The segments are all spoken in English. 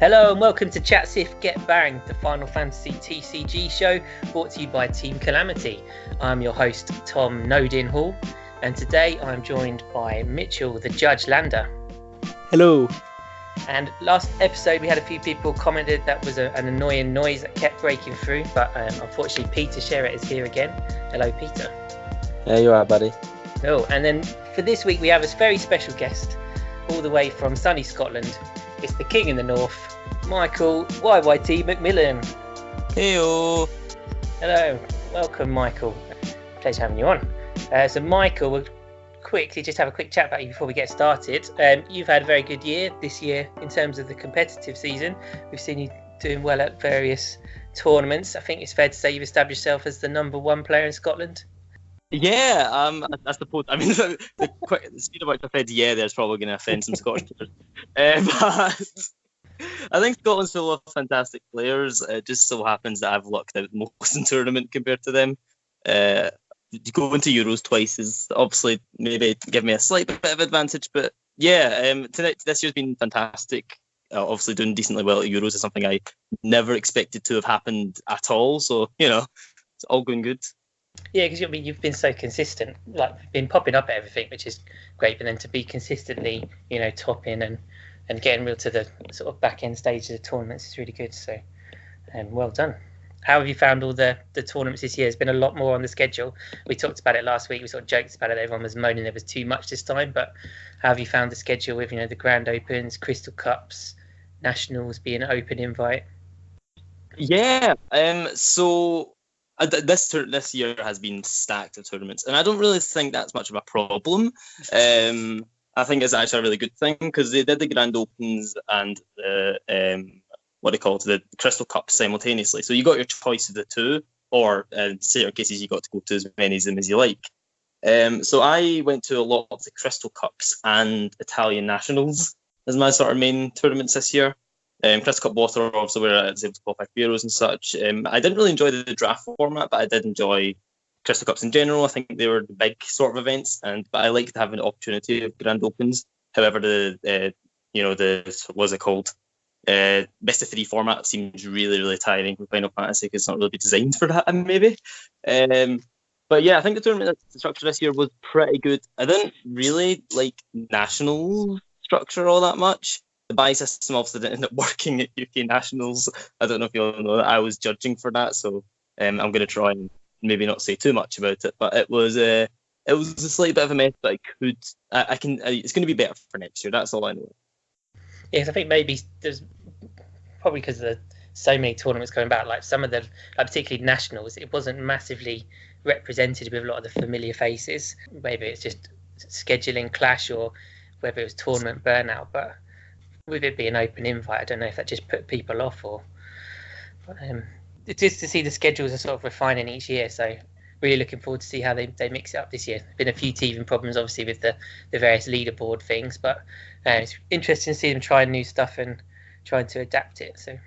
Hello and welcome to Chat Sith Get Banged, the Final Fantasy TCG show brought to you by Team Calamity. I'm your host, Tom Nodin Hall, and today I'm joined by Mitchell, the Judge Lander. Hello. And last episode we had a few people commented that was an annoying noise that kept breaking through, but unfortunately Peter Sherratt is here again. Hello, Peter. Yeah, you're right, buddy. Oh, and then for this week we have a very special guest all the way from sunny Scotland. It's the King in the North, Michael YYT Macmillan. Heyo. Hello, welcome Michael. Pleasure having you on. So Michael, we'll quickly just have a quick chat about you before we get started. You've had a very good year this year in terms of the competitive season. We've seen you doing well at various tournaments. I think it's fair to say you've established yourself as the number one player in Scotland. Yeah, I suppose. I mean, the speed at which I said yeah, there's probably going to offend some Scottish players. But I think Scotland's full of fantastic players. It just so happens that I've lucked out most in tournament compared to them. Going to Euros twice is obviously maybe give me a slight bit of advantage, but yeah, this year's been fantastic. Obviously doing decently well at Euros is something I never expected to have happened at all. So, you know, it's all going good. Yeah, because you've been so consistent, like been popping up at everything, which is great. But then to be consistently, topping and getting real to the sort of back end stage of the tournaments is really good. So, well done. How have you found all the tournaments this year? There's been a lot more on the schedule. We talked about it last week. We sort of joked about it. Everyone was moaning there was too much this time. But how have you found the schedule with the Grand Opens, Crystal Cups, Nationals being an open invite? Yeah. So. This year has been stacked of tournaments, and I don't really think that's much of a problem. I think it's actually a really good thing because they did the Grand Opens and the the Crystal Cup simultaneously. So you got your choice of the two, or in certain cases you got to go to as many of them as you like. So I went to a lot of the Crystal Cups and Italian Nationals as my sort of main tournaments this year. Crystal Cup Water, obviously, where I was able to qualify for Euros and such. I didn't really enjoy the draft format, but I did enjoy Crystal Cups in general. I think they were the big sort of events, but I liked having the opportunity of Grand Opens. However, the what's it called? Best of three format seems really, really tiring for Final Fantasy because it's not really designed for that, maybe. But yeah, I think the tournament structure this year was pretty good. I didn't really like national structure all that much. The buy system obviously didn't end up working at UK Nationals. I don't know if you all know that I was judging for that, so I'm going to try and maybe not say too much about it. But it was a slight bit of a mess, but it's going to be better for next year. That's all I know. Yes, I think maybe there's probably because of so many tournaments going back, like some of them, particularly Nationals, it wasn't massively represented with a lot of the familiar faces. Maybe it's just scheduling clash or whether it was tournament burnout, but with it being open invite, I don't know if that just put people off or. It's just to see the schedules are sort of refining each year, so really looking forward to see how they mix it up this year. Been a few teething problems, obviously, with the various leaderboard things, but it's interesting to see them trying new stuff and trying to adapt it. So.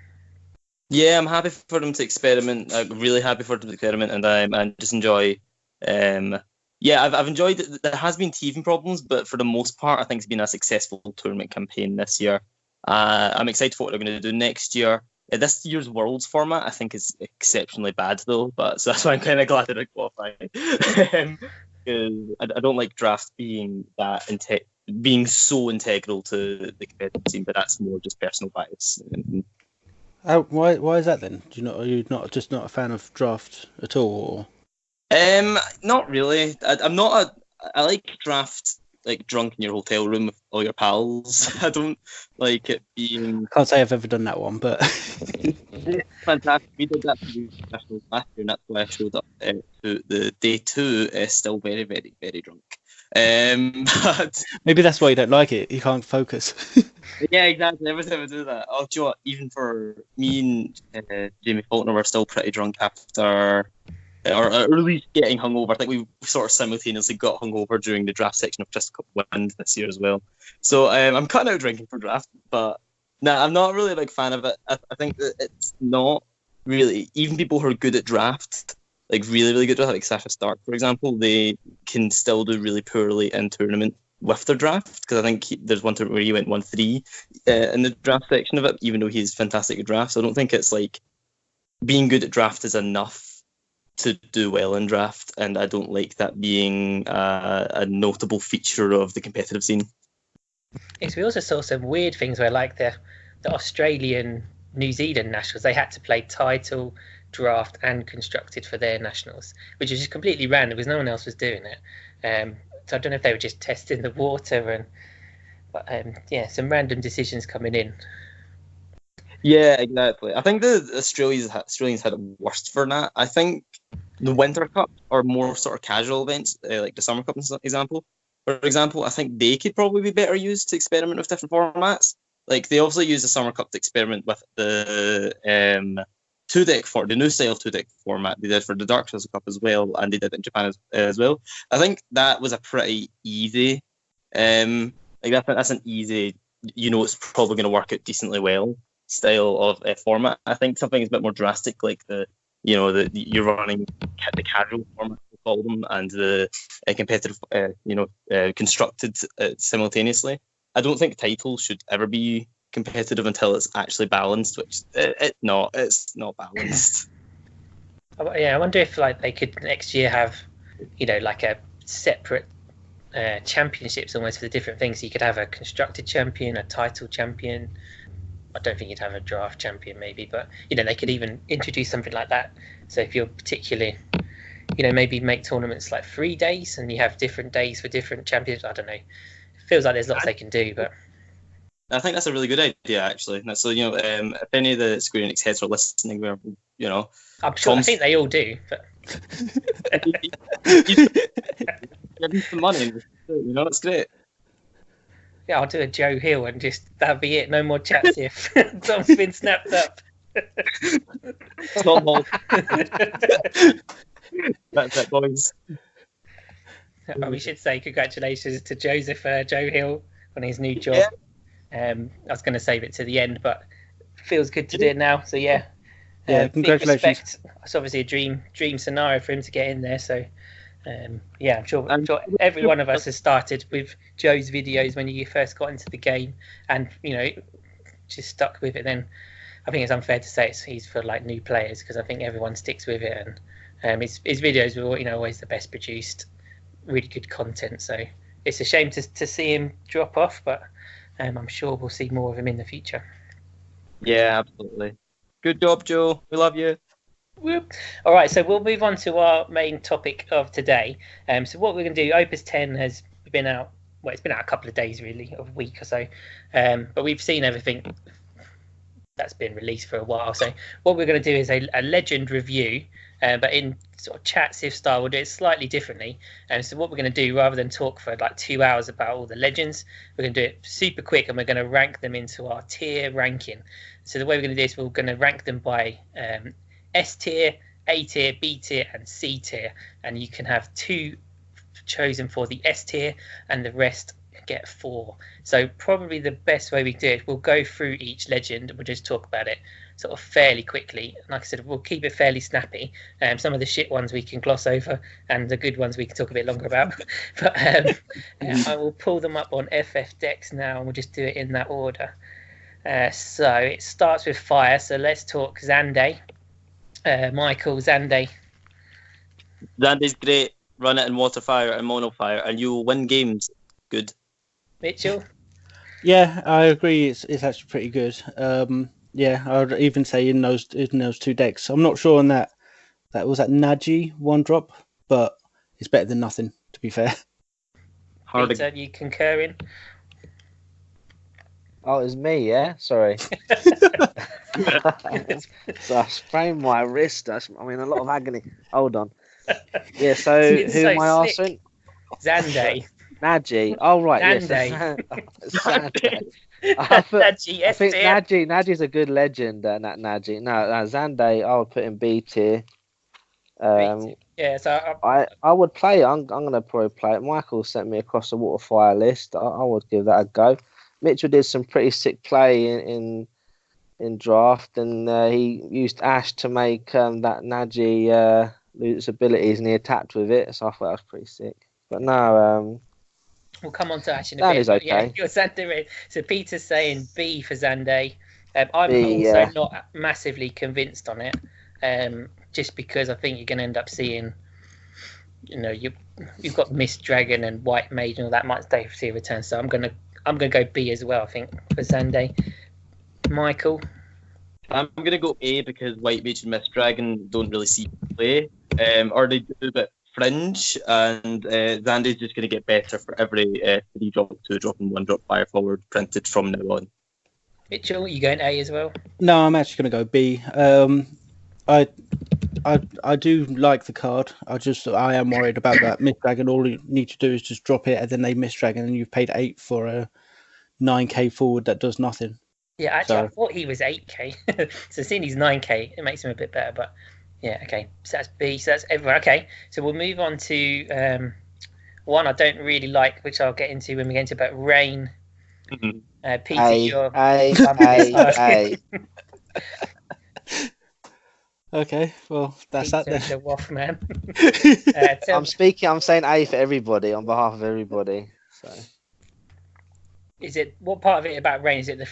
Yeah, I'm happy for them to experiment. I'm really happy for them to experiment, and I just enjoy. I've enjoyed it. There has been teething problems, but for the most part, I think it's been a successful tournament campaign this year. I'm excited for what they're going to do next year. This year's Worlds format, I think, is exceptionally bad, though. But so that's why I'm kind of glad that I qualified. Because I don't like draft being being so integral to the competitive scene, but that's more just personal bias. Why is that then? Are you not a fan of draft at all? Or? Not really. I like draft like drunk in your hotel room with all your pals. I don't like it being. Can't say I've ever done that one, but it's fantastic. We did that for the National last year, and that's why I showed up to the day two. Still very, very, very drunk. But maybe that's why you don't like it. You can't focus. Yeah, exactly. Every time I do that, do you know what? Even for me and Jamie Faulkner were still pretty drunk after. Or at least getting hungover. I think we sort of simultaneously got hungover during the draft section of Crystal Cup Wind this year as well. So I'm cutting out drinking for draft, but I'm not really a big fan of it. I think that it's not really, even people who are good at draft, like really, really good at draft, like Sasha Stark, for example, they can still do really poorly in tournament with their draft, because I think there's one where he went 1-3 in the draft section of it, even though he's fantastic at draft. So I don't think it's like being good at draft is enough to do well in draft, and I don't like that being a notable feature of the competitive scene. Yes, we also saw some weird things where, like the Australian, New Zealand nationals, they had to play title, draft, and constructed for their nationals, which is just completely random because no one else was doing it. So I don't know if they were just testing the water, but some random decisions coming in. Yeah, exactly. I think the Australians had it worst for that. I think the Winter Cup or more sort of casual events, like the Summer Cup, for example, I think they could probably be better used to experiment with different formats. Like they obviously use the Summer Cup to experiment with the the new style 2-deck format they did for the Dark Souls Cup as well, and they did it in Japan as well. I think that was a pretty easy, that's an easy, it's probably going to work out decently well style of format. I think something is a bit more drastic, like you're running the casual format, we call them, and the competitive, constructed simultaneously. I don't think titles should ever be competitive until it's actually balanced, which it's not balanced. Yeah, I wonder if like they could next year have, like a separate championships almost for the different things. So you could have a constructed champion, a title champion. I don't think you'd have a draft champion maybe, but they could even introduce something like that. So if you're particularly, maybe make tournaments like 3 days and you have different days for different champions. I don't know. It feels like there's lots they can do, but I think that's a really good idea actually. So if any of the Square Enix heads are listening, I'm sure. I think they all do. But give them some money. It's great. Yeah, I'll do a Joe Hill and that'll be it. No more chats if Tom's been snapped up. That's it, boys. Well, we should say congratulations to Joe Hill on his new job. Yeah. I was going to save it to the end, but feels good to do it now. So yeah, congratulations. It's obviously a dream scenario for him to get in there. So. I'm sure every one of us has started with Joe's videos when you first got into the game, and just stuck with it. Then I think it's unfair to say he's for like new players, because I think everyone sticks with it, and his videos were always the best produced, really good content. So it's a shame to see him drop off, but I'm sure we'll see more of him in the future. Yeah, absolutely. Good job, Joe. We love you. Whoop. All right, so we'll move on to our main topic of today. So what we're going to do, Opus 10 has been out, well, it's been out a couple of days, really, a week or so, but we've seen everything that's been released for a while. So what we're going to do is a legend review, but in sort of chat Sith style. We'll do it slightly differently. So what we're going to do, rather than talk for like 2 hours about all the legends, we're going to do it super quick, and we're going to rank them into our tier ranking. So the way we're going to do this, we're going to rank them by S tier, A tier, B tier, and C tier, and you can have 2 chosen for the S tier, and the rest get 4. So probably the best way we do it, we'll go through each legend and we'll just talk about it sort of fairly quickly. Like I said, we'll keep it fairly snappy. Some of the shit ones we can gloss over, and the good ones we can talk a bit longer about. But I will pull them up on FFTCG now, and we'll just do it in that order. So it starts with fire. So let's talk Xande. Michael, Xande. Xande's great. Run it in water fire and mono fire, and you'll win games. Good. Mitchell? Yeah, I agree. It's actually pretty good. I would even say in those 2 decks. I'm not sure on that was that Naji 1-drop, but it's better than nothing, to be fair. Peter, you concurring? Oh, it's me, yeah? Sorry. So I sprained my wrist. I'm in a lot of agony. Hold on. Yeah, so who am I asking? Xande. Naji. Oh, right. Xande. Yes. Xande. I think Naji's a good legend, Naji. No, Xande, I would put in B tier. Yeah, so I would play it. I'm going to probably play it. Michael sent me across the water fire list. I would give that a go. Mitchell did some pretty sick play in draft, and he used Ash to make that Naji lose its abilities, and he attacked with it. So I thought that was pretty sick. But no, We'll come on to Ash in a That bit. is okay. Yeah, you're Xande. So Peter's saying B for Xande. I'm B, also yeah. not massively convinced on it, just because I think you're going to end up seeing, you've got Mist Dragon and White Mage and all that might stay for return. So I'm gonna go B as well. I think for Xande. Michael. I'm gonna go A because White Mage and Mist Dragon don't really see play, or they do, but fringe, and Xande's just gonna get better for every 3 drop, 2 drop, and 1 drop fire forward printed from now on. Mitchell, you going A as well? No, I'm actually going to go B. I do like the card. I am worried about that Mist Dragon. All you need to do is just drop it, and then they Mist Dragon, and you've paid 8 for a 9k forward that does nothing. Yeah, actually, I thought he was 8k. So seeing he's 9k, it makes him a bit better. But yeah, okay. So that's B. So that's everyone. Okay, so we'll move on to one I don't really like, which I'll get into when we get into about Rain. Mm-hmm. Peter, you're A. Okay, well that's Peter, that then. the waff man. I'm saying A for everybody on behalf of everybody. So is it what part of it about Rain? Is it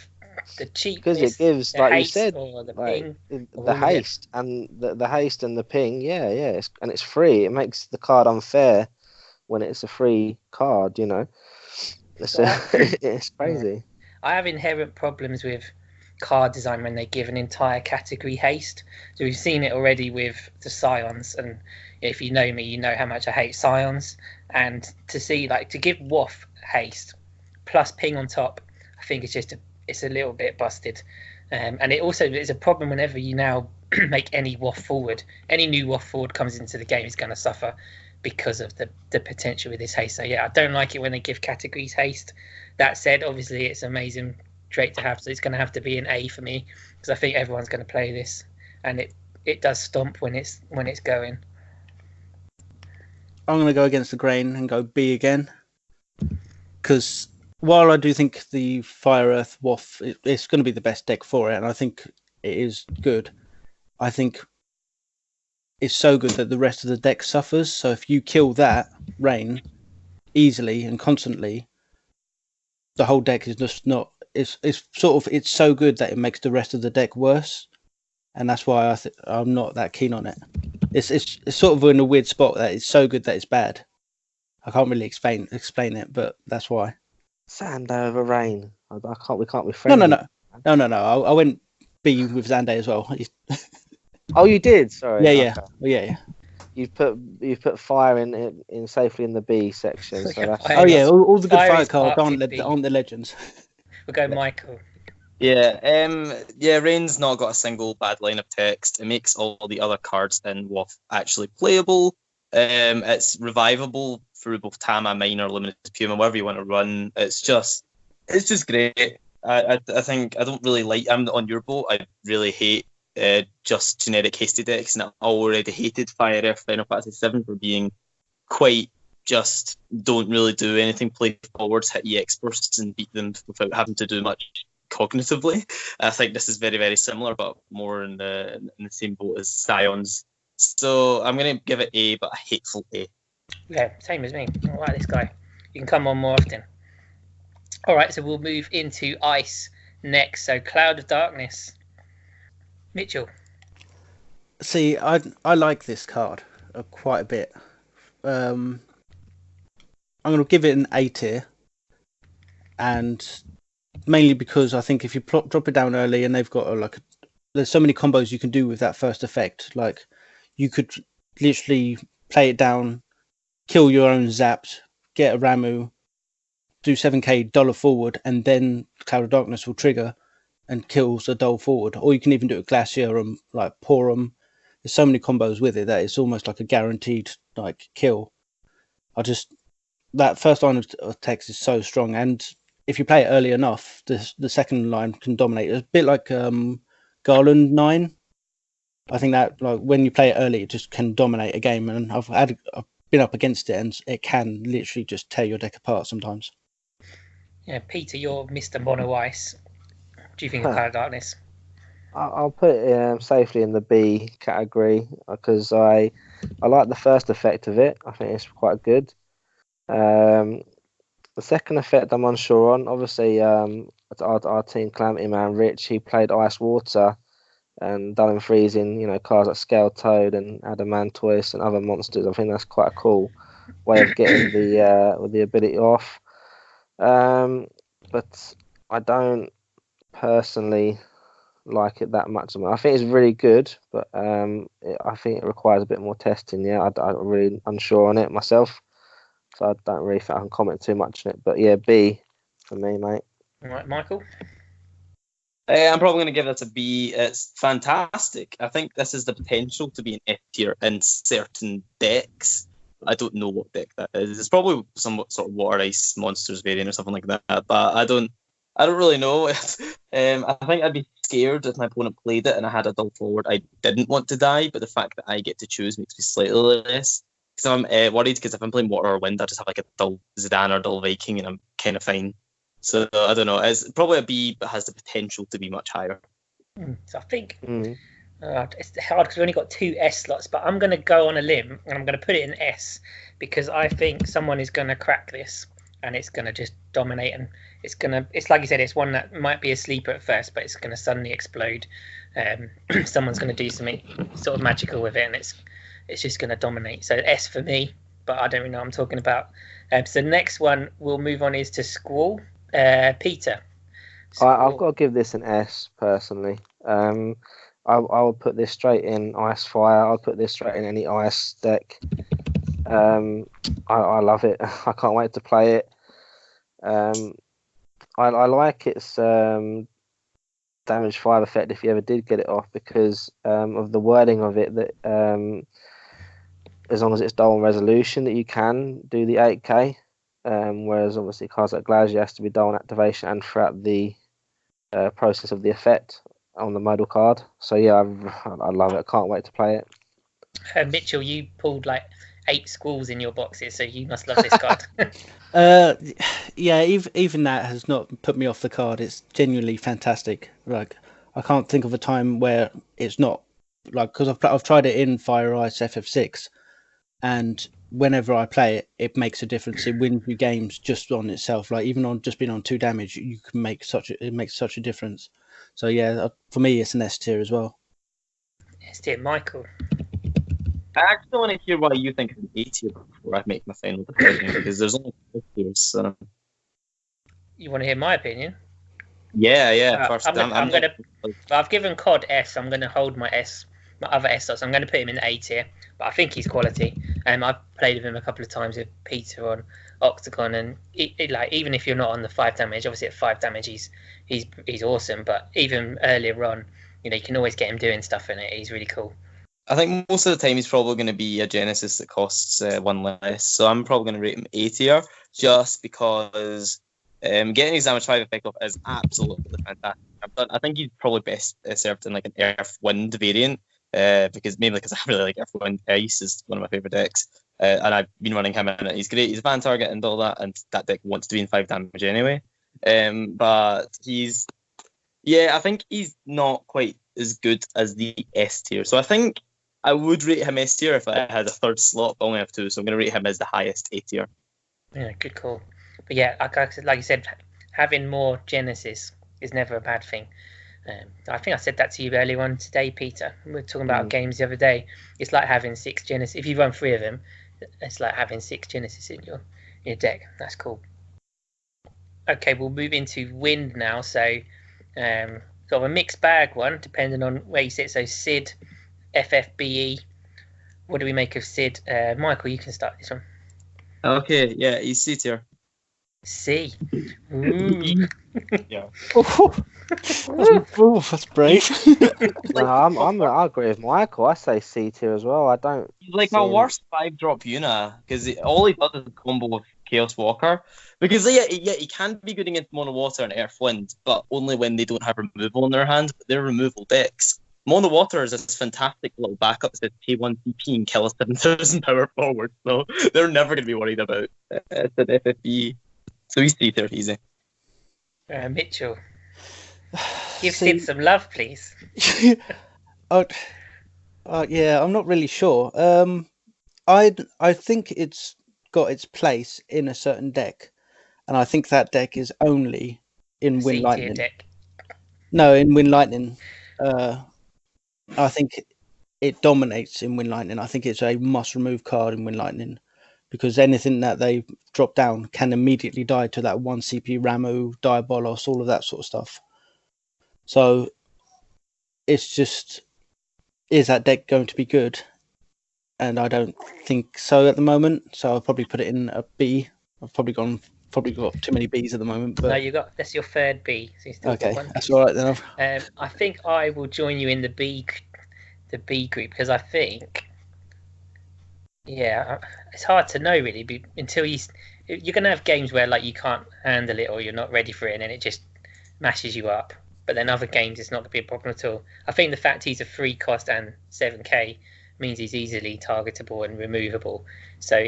the cheapness? because it gives, like you haste, said, or the like, ping, the haste and the haste and the ping. Yeah, it's free. It makes the card unfair when it's a free card. It's crazy. I have inherent problems with card design when they give an entire category haste. So we've seen it already with the Scions, and if you know me, you know how much I hate Scions. And to see to give Waff haste plus ping on top, I think it's a little bit busted. And it also is a problem whenever you now make any Waff forward. Any new Waff forward comes into the game is going to suffer because of the potential with this haste. So yeah, I don't like it when they give categories haste. That said, obviously it's amazing trait to have, so it's going to have to be an A for me because I think everyone's going to play this, and it does stomp when it's going. I'm going to go against the grain and go B again, because while I do think the Fire Earth Waff it's going to be the best deck for it, and I think it is good, I think it's so good that the rest of the deck suffers. So if you kill that Rain easily and constantly, the whole deck is just not. It's so good that it makes the rest of the deck worse, and that's why I'm not that keen on it. It's sort of in a weird spot that it's so good that it's bad. I can't really explain it, but that's why. Xande over Rain. We can't be friends. No. I went B with Xande as well. Oh, you did. Sorry. Yeah. Okay. Well, yeah. You've put fire in safely in the B section. So that's... all the good fire cards aren't the legends. We'll go Michael. Yeah, Rain's not got a single bad line of text. It makes all the other cards in WoF actually playable. It's revivable through both Tama, Minor, Limited Puma, whatever you want to run. It's just great. I think I don't really like. I'm on your boat. I really hate just generic hasty decks, and I already hated Fire Earth Final Fantasy 7 for being quite just don't really do anything, play forwards, hit EX bursts and beat them without having to do much cognitively. I think this is very, very similar, but more in the same boat as Scions. So I'm going to give it A, but a hateful A. Yeah, same as me. I like this guy. You can come on more often. All right, so we'll move into Ice next. So Cloud of Darkness. Mitchell. See, I like this card quite a bit. I'm going to give it an A tier, and mainly because I think if you drop it down early, and they've got there's so many combos you can do with that first effect. Like you could literally play it down, kill your own zapped, get a Ramu, do 7k dollar forward, and then Cloud of Darkness will trigger and kills a dull forward. Or you can even do a Glacier and pour them. There's so many combos with it that it's almost like a guaranteed kill. That first line of text is so strong, and if you play it early enough, the second line can dominate. It's a bit like Garland 9. I think that when you play it early, it just can dominate a game, and I've been up against it, and it can literally just tear your deck apart sometimes. Yeah, Peter, you're Mr. Mono Ice. What do you think of Cloud of Darkness? I'll put it safely in the B category because I like the first effect of it. I think it's quite good. The second effect I'm unsure on. Obviously, our team Calamity man Rich, he played Ice Water and done him freezing, cards like Scale Toad and Adamantoise and other monsters. I think that's quite a cool way of getting the ability off. But I don't personally like it that much. I think it's really good, but I think it requires a bit more testing. Yeah, I'm really unsure on it myself, so I don't really think I can comment too much on it. But yeah, B for me, mate. All right, Michael. I'm probably going to give this a B. It's fantastic. I think this has the potential to be an F tier in certain decks. I don't know what deck that is. It's probably some sort of Water Ice Monsters variant or something like that. But I don't really know. I think I'd be scared if my opponent played it and I had a dull forward. I didn't want to die, but the fact that I get to choose makes me slightly less. Because I'm worried, because if I'm playing Water or Wind, I just have like a dull Zidane or dull Viking and I'm kind of fine. So I don't know. It's probably a B, but has the potential to be much higher. So I think it's hard because we've only got 2 S slots, but I'm going to go on a limb and I'm going to put it in S because I think someone is going to crack this and it's going to just dominate, and it's like you said, it's one that might be a sleeper at first, but it's going to suddenly explode. Someone's going to do something sort of magical with it, and it's just going to dominate. So S for me, but I don't really know what I'm talking about. So the next one we'll move on is to Squall. Peter. I've got to give this an S personally. I would put this straight in Ice Fire. I'll put this straight in any Ice deck. I love it. I can't wait to play it. I like its damage 5 effect if you ever did get it off, because of the wording of it, that as long as it's dull and resolution, that you can do the 8k. Whereas obviously cards like Glacier has to be dull on activation and throughout the process of the effect on the modal card. So yeah, I love it. I can't wait to play it. Mitchell, you pulled like 8 Squalls in your boxes, so you must love this card. Yeah, even that has not put me off the card. It's genuinely fantastic. Like, I can't think of a time where it's not, like, because I've tried it in Fire Ice FF6, and whenever I play it, it makes a difference. It wins you games just on itself. Like, even on just being on 2 damage, you can make it makes such a difference. So yeah, for me, it's an S tier as well. S tier, Michael. I actually want to hear why you think it's an A tier before I make my final decision, because there's only 4 tiers. So. You want to hear my opinion? Yeah. First, I've given COD S. I'm going to hold my other S slots. I'm going to put him in A tier, but I think he's quality. I've played with him a couple of times with Peter on Octagon, and like, even if you're not on the 5 damage, obviously at 5 damage he's awesome. But even earlier on, you can always get him doing stuff in it. He's really cool. I think most of the time he's probably going to be a Genesis that costs 1 less, so I'm probably going to rate him A tier, just because getting his damage 5 effect off is absolutely fantastic. I think he's probably best served in like an Earth Wind variant, because I really like Earth Wind. Ice is one of my favourite decks, and I've been running him in it. He's great. He's a van target and all that, and that deck wants to be in 5 damage anyway. But I think he's not quite as good as the S tier. So I think I would rate him S tier if I had a 3rd slot, but I only have 2, so I'm going to rate him as the highest A tier. Yeah, good call. But yeah, like you said, having more Genesis is never a bad thing. I think I said that to you earlier on today, Peter. We were talking about games the other day. It's like having 6 Genesis. If you run 3 of them, it's like having 6 Genesis in your deck. That's cool. Okay, we'll move into Wind now. So, sort of a mixed bag one, depending on where you sit. So, Sid, FFBE. What do we make of Sid? Michael, you can start this one. Okay, yeah, he's C tier. C. Ooh. Yeah. Oh, that's brave. I agree with Michael. I say C tier as well. I don't. He's like my worst 5-drop Yuna, because all he does is a combo of Chaos Walker. Because he can be good against Mono Water and Earth Wind, but only when they don't have removal in their hand. But they're removal decks. Mono Water is this fantastic little backup that says pay 1 CP and kill a 7,000 power forward. So they're never going to be worried about an FFE. So he's C tier, easy. Mitchell, give Sid some love, please. Yeah, I'm not really sure. I think it's got its place in a certain deck, and I think that deck is only in Wind C-tier Lightning. deck. No, in Wind Lightning. I think it dominates in Wind Lightning. I think it's a must-remove card in Wind Lightning because anything that they drop down can immediately die to that 1 CP Ramu, Diabolos, all of that sort of stuff. So it's just, is that deck going to be good? And I don't think so at the moment. So I'll probably put it in a B. I've probably got too many Bs at the moment. But No, that's your third B. So you still okay, got one. that's all right then. I think I will join you in the B group because I think, yeah, it's hard to know really until you're gonna have games where like you can't handle it or you're not ready for it, and then it just mashes you up. But then other games, it's not gonna be a problem at all. I think the fact he's a 3 cost and 7k means he's easily targetable and removable. So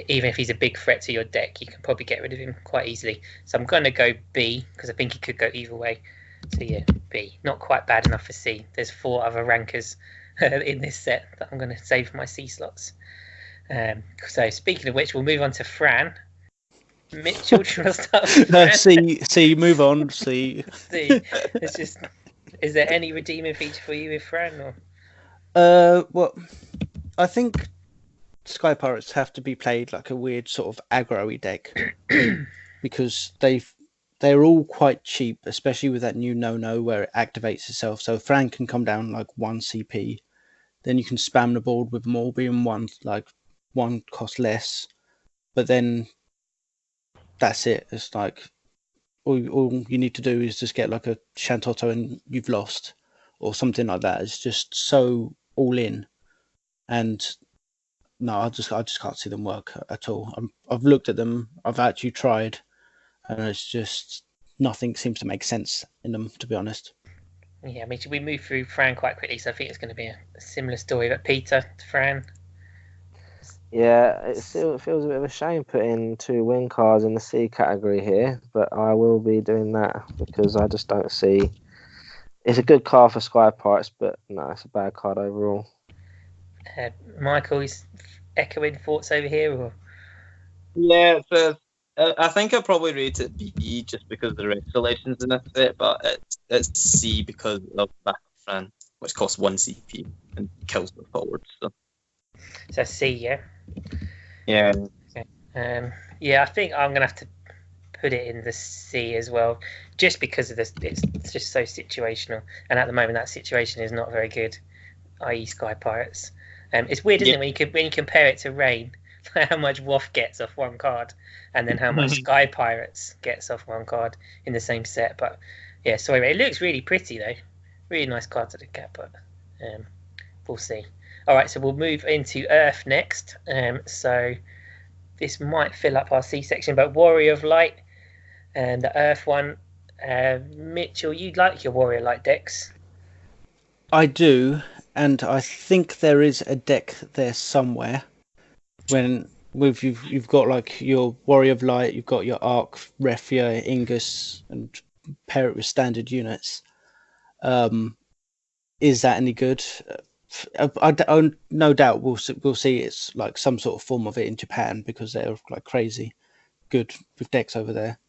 even if he's a big threat to your deck, you can probably get rid of him quite easily. So I'm going to go B because I think he could go either way. So yeah, B. Not quite bad enough for C. There's 4 other rankers in this set that I'm going to save for my C slots. So speaking of which, we'll move on to Fran. Mitchell, do you want to start with Fran? C, move on. C. C. It's just, is there any redeeming feature for you with Fran? Or? Well, I think Sky Pirates have to be played like a weird sort of aggro-y deck because they're all quite cheap, especially with that new no where it activates itself. So Fran can come down like 1 CP, then you can spam the board with them all being one cost less, but then that's it. It's like all you need to do is just get like a Shantotto and you've lost, or something like that. It's just so all in, and no, I just can't see them work at all. I've looked at them, I've actually tried, and it's just nothing seems to make sense in them, to be honest. Yeah, I mean, should we move through Fran quite quickly? So I think it's going to be a similar story. But Peter to Fran. Yeah, it feels a bit of a shame putting 2 win cards in the C category here, but I will be doing that because I just don't see. It's a good card for Sky Pirates, but no, it's a bad card overall. Michael is echoing thoughts over here, or? Yeah, I think I'd probably rate it B just because of the regulations in it, but it's C because of Backup Fran, which costs 1 CP and kills the forwards. So C, yeah. Yeah. Okay. Yeah, I think I'm gonna have to put it in the C as well, just because of this. It's just so situational, and at the moment that situation is not very good, i.e. Sky Pirates. It's weird, isn't it, when you compare it to Rain, how much WoF gets off 1 card, and then how much Sky Pirates gets off 1 card in the same set. But yeah, sorry, it looks really pretty though, really nice card to look at, but we'll see. All right, so we'll move into Earth next. So this might fill up our C section, but Warrior of Light and the Earth one. Mitchell, you like your Warrior Light decks? I do, and I think there is a deck there somewhere. You've got like your Warrior of Light, you've got your Arc, Refia, Ingus, and pair it with standard units. Is that any good? I no doubt we'll see it's like some sort of form of it in Japan because they're like crazy good with decks over there.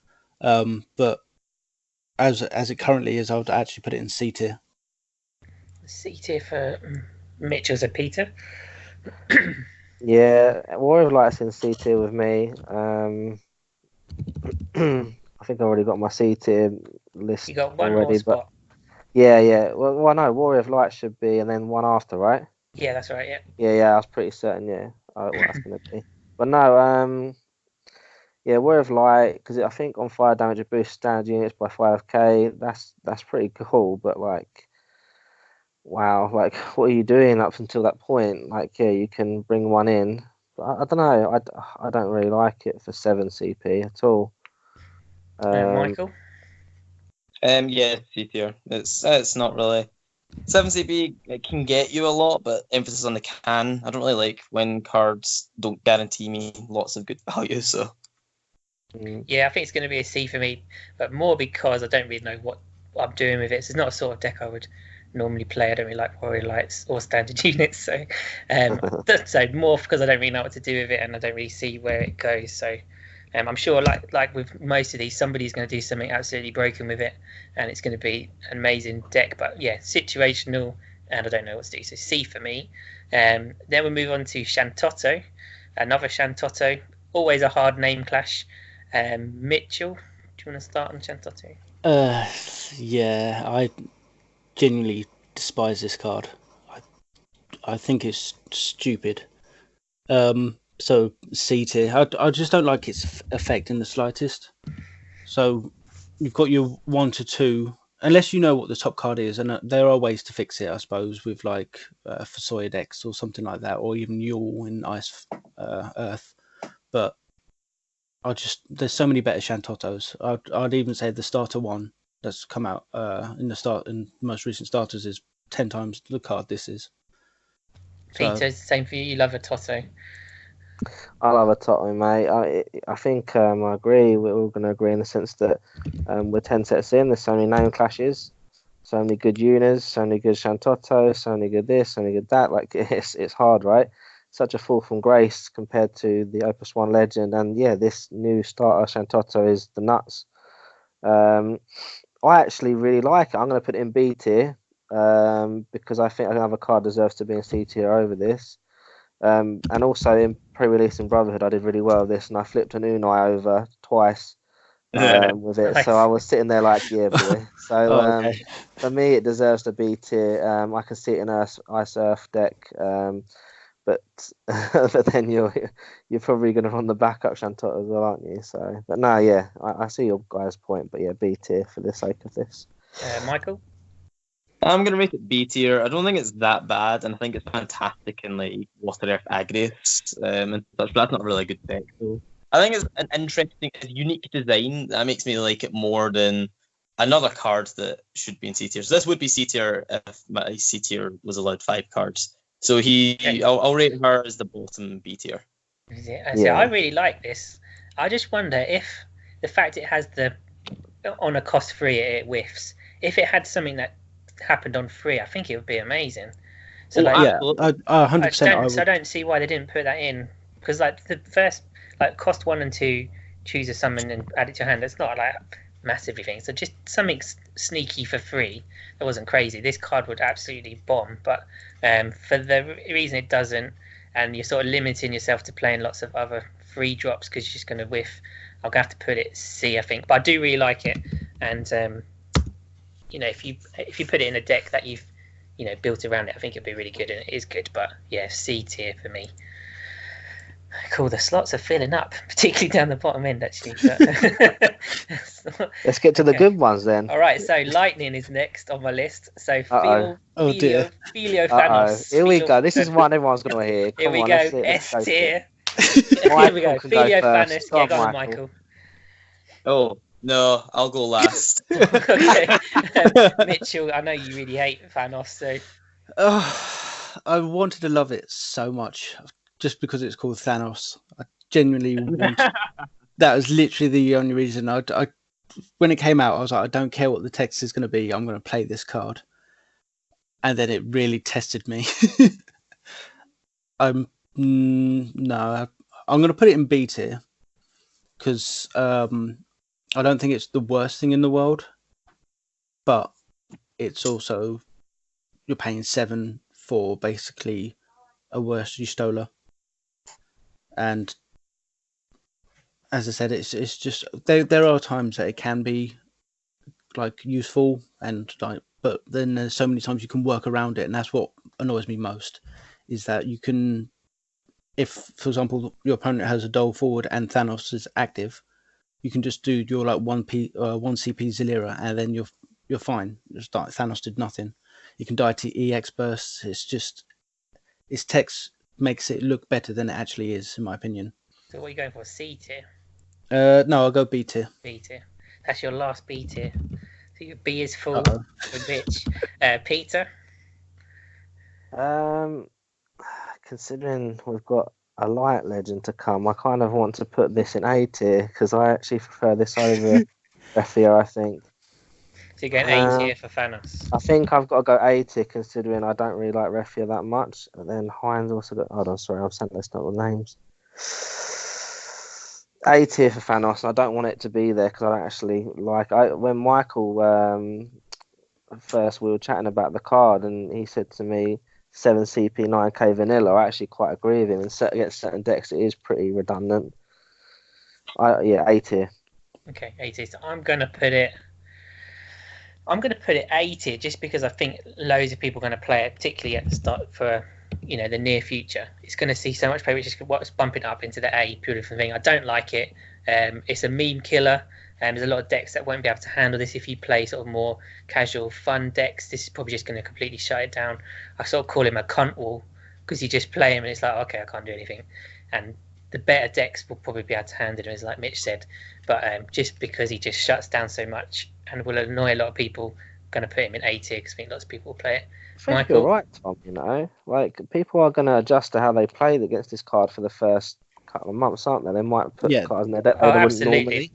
But as it currently is, I would actually put it in C tier. C tier for Mitchell's a Peter. Yeah, Warrior of Light's in C tier with me. I think I already got my C tier list. You got one already, more spot. but yeah. Well, no, Warrior of Light should be, and then one after, right? Yeah, that's right. Yeah. Yeah, I was pretty certain. Yeah, what that's gonna be. But no, yeah, Warrior of Light, because I think on fire damage it boosts standard units by 5k. That's pretty cool. But like, wow, like what are you doing up until that point? Like, yeah, you can bring one in. But I don't know. I don't really like it for 7 CP at all. Michael. Yeah, C tier. It's not really 7 CP. It can get you a lot, but emphasis on the can. I don't really like when cards don't guarantee me lots of good value. So yeah, I think it's going to be a C for me, but more because I don't really know what I'm doing with it. So it's not a sort of deck I would normally play. I don't really like Warrior Lights or standard units, so so more because I don't really know what to do with it and I don't really see where it goes. So I'm sure, like with most of these, somebody's going to do something absolutely broken with it, and it's going to be an amazing deck. But yeah, situational, and I don't know what to do. So C for me. Then we move on to Shantotto, another Shantotto. Always a hard name clash. Mitchell, do you want to start on Shantotto? Yeah, I genuinely despise this card. I think it's stupid. So C tier. I just don't like its effect in the slightest. So you've got your 1 to 2, unless you know what the top card is, and there are ways to fix it, I suppose, with like Fasoid X or something like that, or even Yule in Ice Earth. But there's so many better Shantottos. I'd even say the starter one that's come out in the most recent starters is 10 times the card this is. Peter, same for you. You love a Toto. I love a Toto, mate. I think I agree. We're all going to agree in the sense that we're 10 sets in. There's so many name clashes, so many good Unas, so many good Shantotto, so many good this, so many good that. Like it's hard, right? Such a fall from grace compared to the Opus 1 Legend, and yeah, this new starter Shantotto is the nuts. I actually really like it. I'm going to put it in B tier because I think another card deserves to be in C tier over this. And also in pre-release in Brotherhood, I did really well with this, and I flipped an Unai over twice with it. Nice. So I was sitting there like, yeah, boy. So okay. For me, it deserves to be tier. I can see it in an Ice Earth deck, but then you're probably going to run the backup Shantotto as well, aren't you? So, but no, yeah, I see your guys' point, but yeah, B tier for the sake of this. Michael? I'm going to rate it B tier. I don't think it's that bad, and I think it's fantastic in like Water Earth Agrius and such, but that's not really a good deck. So I think it's an interesting, unique design that makes me like it more than another card that should be in C tier. So this would be C tier if my C tier was allowed 5 cards. So I'll rate her as the bottom B tier. I really like this. I just wonder if the fact it has on a cost 3 it whiffs. If it had something that happened on 3, I think it would be amazing. So yeah, 100%. I don't see why they didn't put that in, because like the first cost 1 and 2, choose a summon and add it to your hand. It's not like massively things. So just something sneaky for 3 that wasn't crazy. This card would absolutely bomb, but for the reason it doesn't, and you're sort of limiting yourself to playing lots of other free drops because you're just going to whiff, I'm going to have to put it C, I think. But I do really like it, and if you put it in a deck that you've built around it, I think it'd be really good, and it is good. But yeah, C tier for me. Cool, the slots are filling up, particularly down the bottom end actually. Let's get to the good ones then. All right, so Lightning is next on my list. So dear. Filio Thanos. Here we go. This is one everyone's going to hear. Here we go. S tier. Here we go. Filio Thanos. Yeah, go on, Michael. Oh no, I'll go last. Okay, Mitchell. I know you really hate Thanos, so. I wanted to love it so much. Just because it's called Thanos, I genuinely wanted. That was literally the only reason. I when it came out, I was like, I don't care what the text is going to be. I'm going to play this card, and then it really tested me. No, I'm going to put it in B tier because I don't think it's the worst thing in the world, but it's also you're paying 7 for basically a worse Yustola. And as I said, it's just there are times that it can be like useful but then there's so many times you can work around it, and that's what annoys me most is that you can, if for example your opponent has a Dole forward and Thanos is active, you can just do your like 1 CP Zilira and then you're fine. Just like Thanos did nothing. You can die to EX bursts. It's just its text makes it look better than it actually is, in my opinion. So what are you going for? C tier? No, I'll go B tier. B tier. That's your last B tier. So your B is full. Bitch. Peter? Considering we've got a light legend to come, I kind of want to put this in A tier because I actually prefer this over Refia, I think. So you're going A tier for Thanos? I think I've got to go A tier considering I don't really like Refia that much. And then Heinz also got... Hold on, sorry, I'm saying that's not the names. A tier for Thanos, and I don't want it to be there because I don't actually like. When Michael first we were chatting about the card, and he said to me 7 CP 9k vanilla. I actually quite agree with him. And against certain decks, it is pretty redundant. A tier. Okay, A tier. So I'm gonna put it A tier just because I think loads of people are going to play it, particularly at the start for the near future. It's going to see so much play, which is what's bumping up into the A purely for the thing. I don't like it. It's a meme killer. There's a lot of decks that won't be able to handle this if you play sort of more casual, fun decks. This is probably just going to completely shut it down. I sort of call him a cunt wall because you just play him and it's like, okay, I can't do anything. And the better decks will probably be able to handle him, as like Mitch said. But just because he just shuts down so much and will annoy a lot of people, I'm going to put him in A tier because I think lots of people will play it. I think Michael? you're right, Tom. Like people are going to adjust to how they play against this card for the first couple of months, aren't they? They might put cards in their deck they wouldn't normally.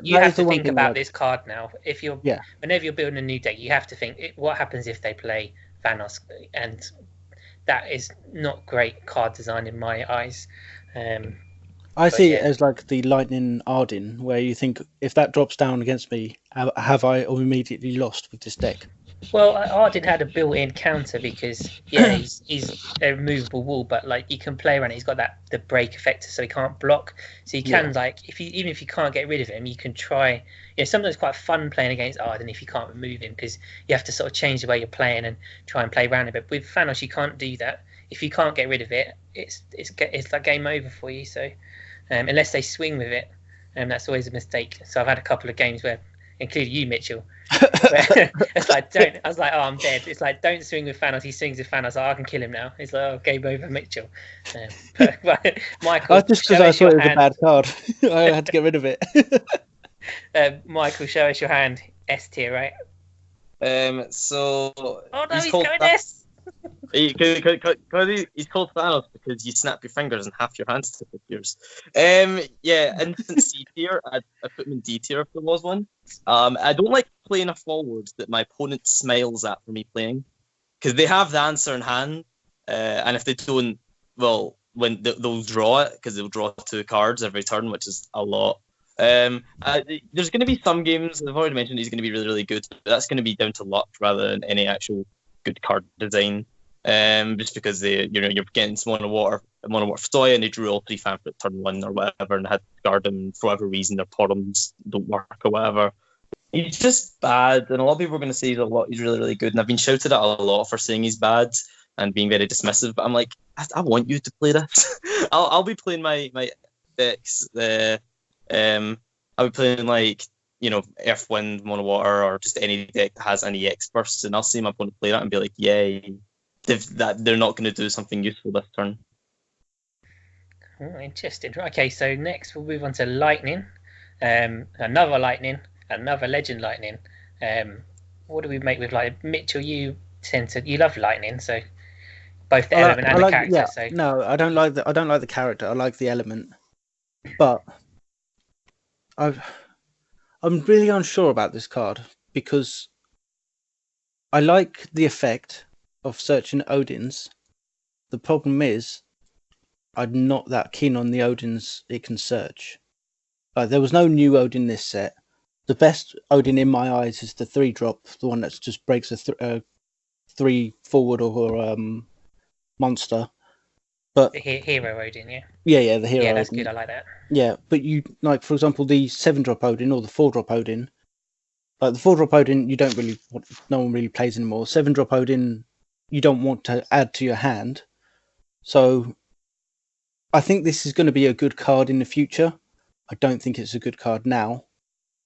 You have to think about this card now. If you're whenever you're building a new deck, you have to think what happens if they play Thanos, and that is not great card design in my eyes. I see it as like the Lightning Arden, where you think if that drops down against me, have I immediately lost with this deck? Well, Arden had a built-in counter because he's a removable wall, but like you can play around it. He's got the break effect, so he can't block. So you can even if you can't get rid of him, you can try. Sometimes it's quite fun playing against Arden if you can't remove him because you have to sort of change the way you're playing and try and play around it. But with Thanos, you can't do that. If you can't get rid of it, it's like game over for you. So unless they swing with it, that's always a mistake. So I've had a couple of games where, including you, Mitchell. It's like don't. I was like, oh, I'm dead. It's like don't swing with Thanos. He swings with Thanos. I can kill him now. It's like, oh, game over, Mitchell. But Michael, just because I thought it was a bad card, I had to get rid of it. Michael, show us your hand. S tier, right? So. Oh no, he's going S. He's called Thanos because you snap your fingers and half your hands disappears. Instant C tier. I put him in D tier if there was one. I don't like playing a forward that my opponent smiles at for me playing, because they have the answer in hand, and if they don't, well, they'll draw it because they'll draw 2 cards every turn, which is a lot. There's going to be some games. I've already mentioned he's going to be really, really good, but that's going to be down to luck rather than any actual good card design. Just because you're getting mono water Stoya, and they drew all 3 Fanfare at turn 1 or whatever, and had to guard him for whatever reason. Their Porums don't work or whatever. He's just bad, and a lot of people are going to say he's really, really good. And I've been shouted at a lot for saying he's bad and being very dismissive. But I'm like, I want you to play this. I'll be playing my decks. I'll be playing like Earth, Wind, Mono Water, or just any deck that has any EX bursts, and I'll see my opponent play that and be like, yay. They're not going to do something useful this turn. Oh, interesting. Okay, so next we'll move on to Lightning. Another Lightning, another Legend Lightning. What do we make with Lightning? Mitchell, you love Lightning, so both the element and the character. Yeah. So no, I don't like the character. I like the element, but I'm really unsure about this card because I like the effect of searching Odins. The problem is I'm not that keen on the Odins it can search. There was no new Odin this set. The best Odin in my eyes is the 3-drop, the one that just breaks a 3 forward or monster. But the hero Odin, yeah. Yeah, the hero. Yeah, that's Odin. good. I like that. Yeah, but you like, for example, the 7-drop Odin or the 4-drop Odin. Like the 4-drop Odin, no one really plays anymore. 7-drop Odin, you don't want to add to your hand. So I think this is going to be a good card in the future. I don't think it's a good card now.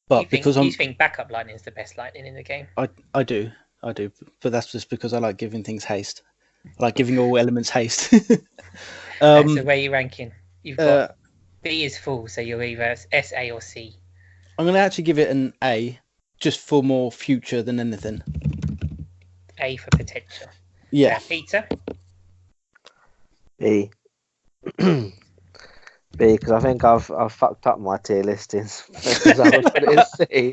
But you think backup Lightning is the best Lightning in the game? I do. But that's just because I like giving things haste. I like giving all elements haste. So where are you ranking? You've got B is full, so you're either S, A, or C. I'm going to actually give it an A, just for more future than anything. A for potential. Yeah. Peter? B. B, because I think I've fucked up my tier listings. Because I would put it in C.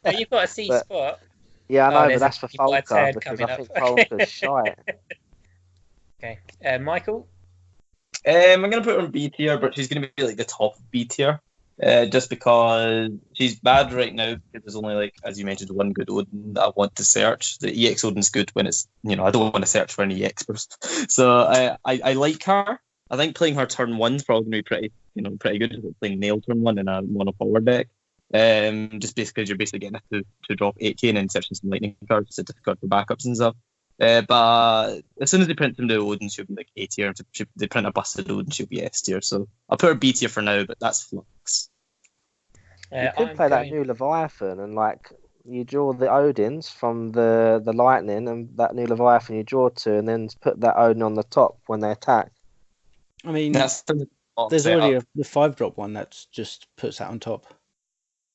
No, you've got a C spot. Yeah, I know, but that's for Folker, because I think Folker's shite. Okay. Michael? I'm gonna put her on B tier, but she's gonna be like the top of B tier. Just because she's bad right now because there's only, like, as you mentioned, one good Odin that I want to search. The EX Odin's good when it's, I don't want to search for an EX burst. So I like her. I think playing her turn 1's probably going to be pretty good. Playing Nail turn 1 in a mono power deck. Just because you're basically getting it to drop 8k and then searching some lightning cards to difficult for backups and stuff. But as soon as they print them to Odin, she'll be like A tier. If they print a busted Odin, she'll be S tier. So I'll put her B tier for now, but that's flux. You could play that new Leviathan and, like, you draw the Odins from the lightning, and that new Leviathan you draw to, and then put that Odin on the top when they attack. I mean, there's already the 5-drop one that just puts that on top.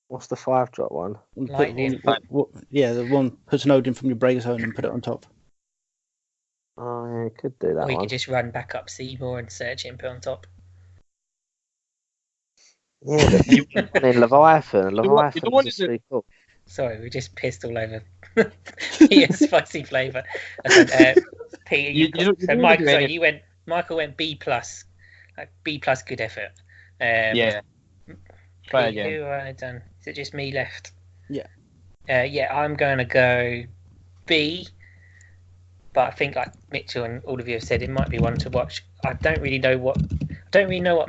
What's the 5-drop one? Lightning. The one puts an Odin from your Breaker Zone and put it on top. Oh, yeah, you could do that. Or you one. could just run back up Seymour and search it and put on top. Yeah, Leviathan. Leviathan is pretty cool. Sorry, we just pissed all over Peter's spicy flavour. Peter, Michael went B plus, like B plus, good effort. Yeah. Who have I done? Is it just me left? Yeah. I'm going to go B. But I think, like Mitchell and all of you have said, it might be one to watch. I don't really know what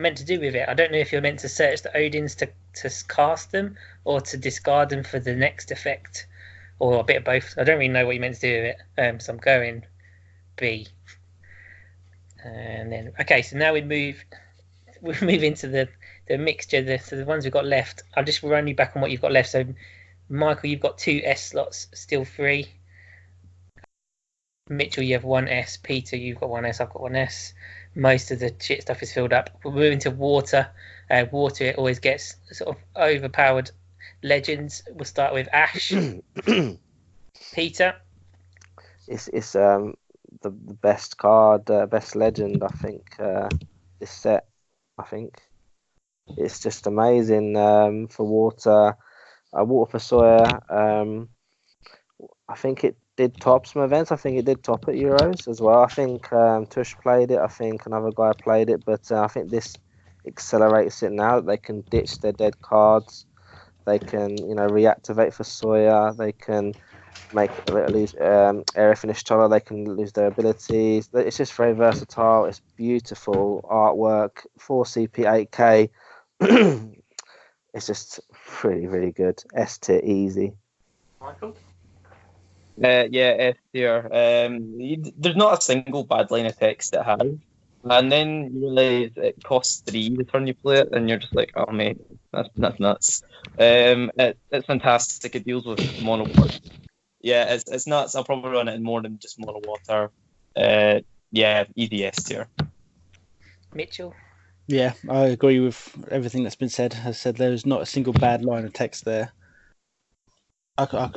meant to do with it. I don't know if you're meant to search the Odins to cast them or to discard them for the next effect, or a bit of both. I don't really know what you're meant to do with it. So I'm going B. And then so now we move into the mixture. So the ones we've got left. I'll just run you back on what you've got left. So Michael, you've got 2 S slots still free. Mitchell, you have 1 S. Peter, you've got 1 S. I've got 1 S. Most of the shit stuff is filled up. We're moving to water. Water, it always gets sort of overpowered legends. We'll start with Ash. Peter. It's the best card, best legend, I think. This set, I think. It's just amazing for water. Water for Sawyer. I think it did top some events. I think it did top at Euros as well. I think Tush played it. I think another guy played it. But I think this accelerates it now that they can ditch their dead cards. They can, reactivate for Sawyer. They can lose area finish Chola. They can lose their abilities. It's just very versatile. It's beautiful artwork. 4 CP, 8K. It's just really, really good. S tier, easy. Michael? S tier. There's not a single bad line of text it has. And then you realise it costs 3 the turn you play it, and you're just like, oh mate, that's nuts. It's fantastic. It deals with mono water. Yeah, it's nuts. I'll probably run it in more than just mono water. Easy S tier. Mitchell? Yeah, I agree with everything that's been said. As I said, there's not a single bad line of text there.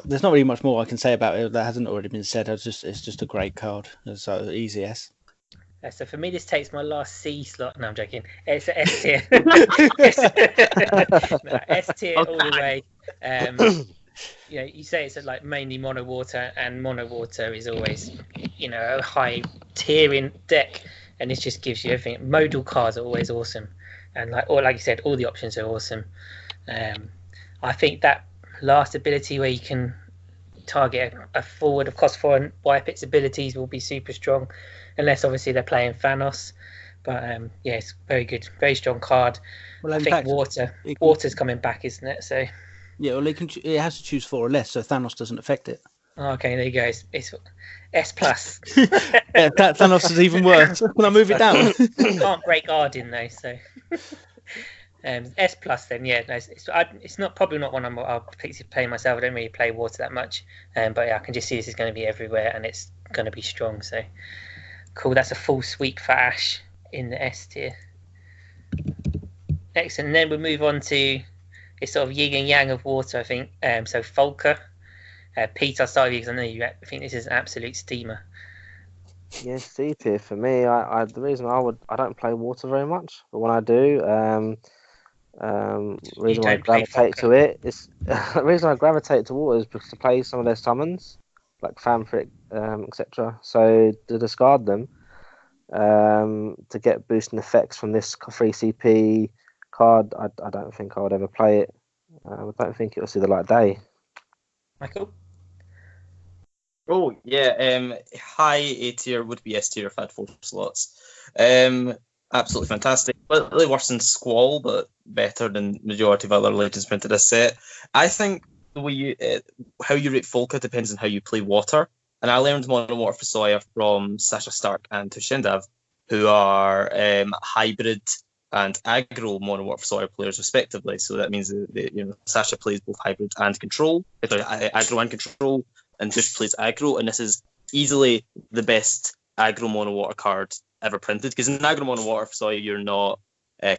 There's not really much more I can say about it that hasn't already been said. It's just a great card. So easy S. So for me, this takes my last C slot. No, I'm joking. It's an S tier. S tier all the way. You say it's like mainly mono water, and mono water is always, a high tiering deck, and this just gives you everything. Modal cards are always awesome, and like you said, all the options are awesome. I think that last ability where you can target a forward of cost 4 and wipe its abilities will be super strong, unless obviously they're playing Thanos. But it's very good, very strong card. Well, I think water's coming back, isn't it? So yeah, well, it has to choose 4 or less, so Thanos doesn't affect it. Okay, there you go. It's S plus. Yeah, Thanos is even worse. Can I move it down? Can't break Arden though, so. S plus then, yeah. No, it's not probably not one I'll particularly play myself. I don't really play water that much, but yeah, I can just see this is going to be everywhere, and it's going to be strong. So cool. That's a full sweep for Ash in the S tier. Excellent. And then we'll move on to it's sort of yin and yang of water, I think. So Folker, Pete, I'll start with you because I know you think this is an absolute steamer. Yeah, C tier for me. The reason I don't play water very much, but when I do, reason why I gravitate to it is the reason I gravitate to water is because to play some of their summons like Fanfric, etc. So to discard them, to get boosting effects from this 3CP card, I don't think I would ever play it. I don't think it will see the light of day. Michael? Oh, yeah. High A tier would be S tier if I had 4 slots. Absolutely fantastic. Slightly worse than Squall, but better than majority of other Legends printed this set. I think the way how you rate Folka depends on how you play Water. And I learned Mono Water for Soya from Sasha Stark and Tushendav, who are hybrid and aggro Mono Water for Soya players respectively. So that means that Sasha plays both hybrid and control, aggro and control, and Tush plays aggro. And this is easily the best aggro Mono Water card ever printed, because in aggro Mono Water for Soya, you're not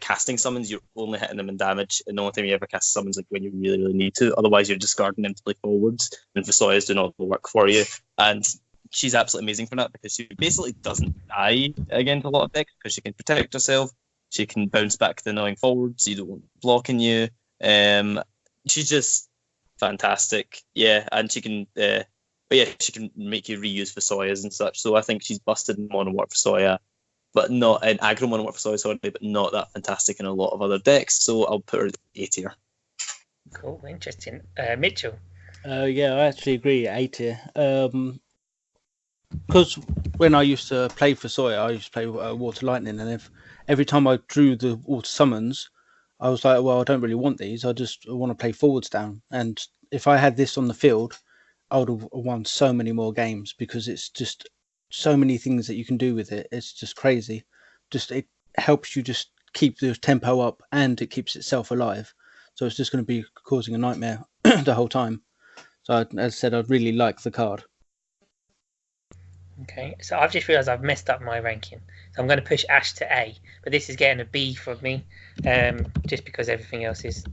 casting summons, you're only hitting them in damage, and the only time you ever cast summons like when you really, really need to. Otherwise, you're discarding them to play forwards, and Visoya is doing all the work for you. And she's absolutely amazing for that, because she basically doesn't die against a lot of decks, because she can protect herself, she can bounce back the annoying forwards, you don't want blocking you. She's just fantastic, yeah, and she can. But yeah, she can make you reuse Visoyas and such. So I think she's busted in Mono Water for Soya, but not in aggro Mono Water for Soya, sorry, but not that fantastic in a lot of other decks. So I'll put her A tier. Cool, interesting. Mitchell? Yeah, I actually agree, A tier. Because when I used to play for Soya, I used to play Water Lightning, and every time I drew the Water Summons, I was like, well, I don't really want these. I want to play forwards down. And if I had this on the field, I would have won so many more games, because it's just so many things that you can do with it. It's just crazy. It helps you just keep the tempo up, and it keeps itself alive. So it's just going to be causing a nightmare the whole time. So as I said, I really like the card. Okay, so I've just realised I've messed up my ranking. So I'm going to push Ash to A, but this is getting a B from me, just because everything else is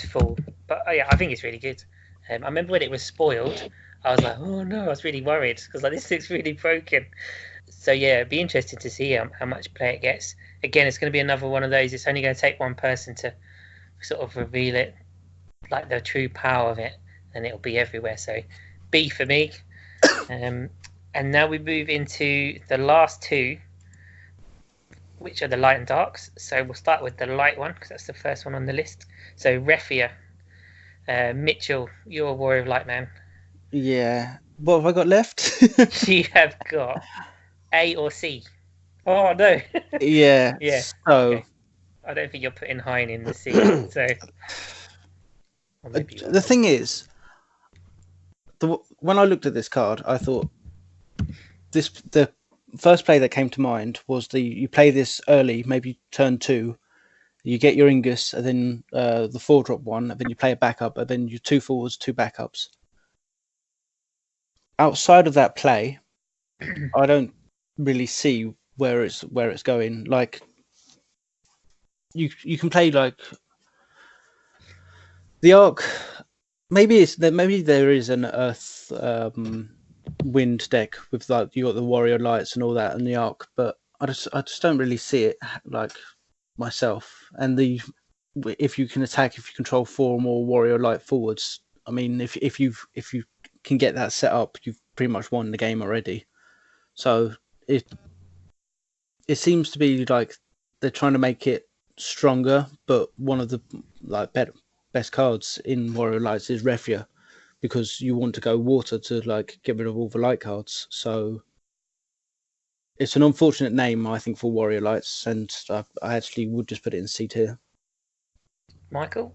full. But yeah, I think it's really good. I remember when it was spoiled, I was like, oh no, I was really worried, because like this looks really broken. So yeah, it'd be interesting to see how much play it gets. Again, it's going to be another one of those. It's only going to take one person to sort of reveal it, like the true power of it, and it'll be everywhere. So B for me. And now we move into the last two, which are the light and darks. So we'll start with the light one, because that's the first one on the list. So Refia. Mitchell, you're a Warrior of Light man. Yeah. What have I got left? You have got A or C. Oh no. Yeah. Yeah. So okay. I don't think you're putting Hein in the C. So the thing is, when I looked at this card, I thought the first play that came to mind was you play this early, maybe turn 2. You get your Ingus, and then the 4-drop one, and then you play a backup, and then you 2 forwards, 2 backups. Outside of that play, I don't really see where it's going. Like you can play like the Arc. Maybe there is an Earth Wind deck with like you got the Warrior Lights and all that and the Arc, but I just don't really see it like myself. And if you can attack, if you control 4 or more Warrior Light forwards, I mean, if you can get that set up, you've pretty much won the game already. So it seems to be like they're trying to make it stronger, but one of the like best cards in Warrior Lights is Refia, because you want to go water to like get rid of all the light cards. So it's an unfortunate name, I think, for Warrior Lights, and I actually would just put it in C tier. Michael?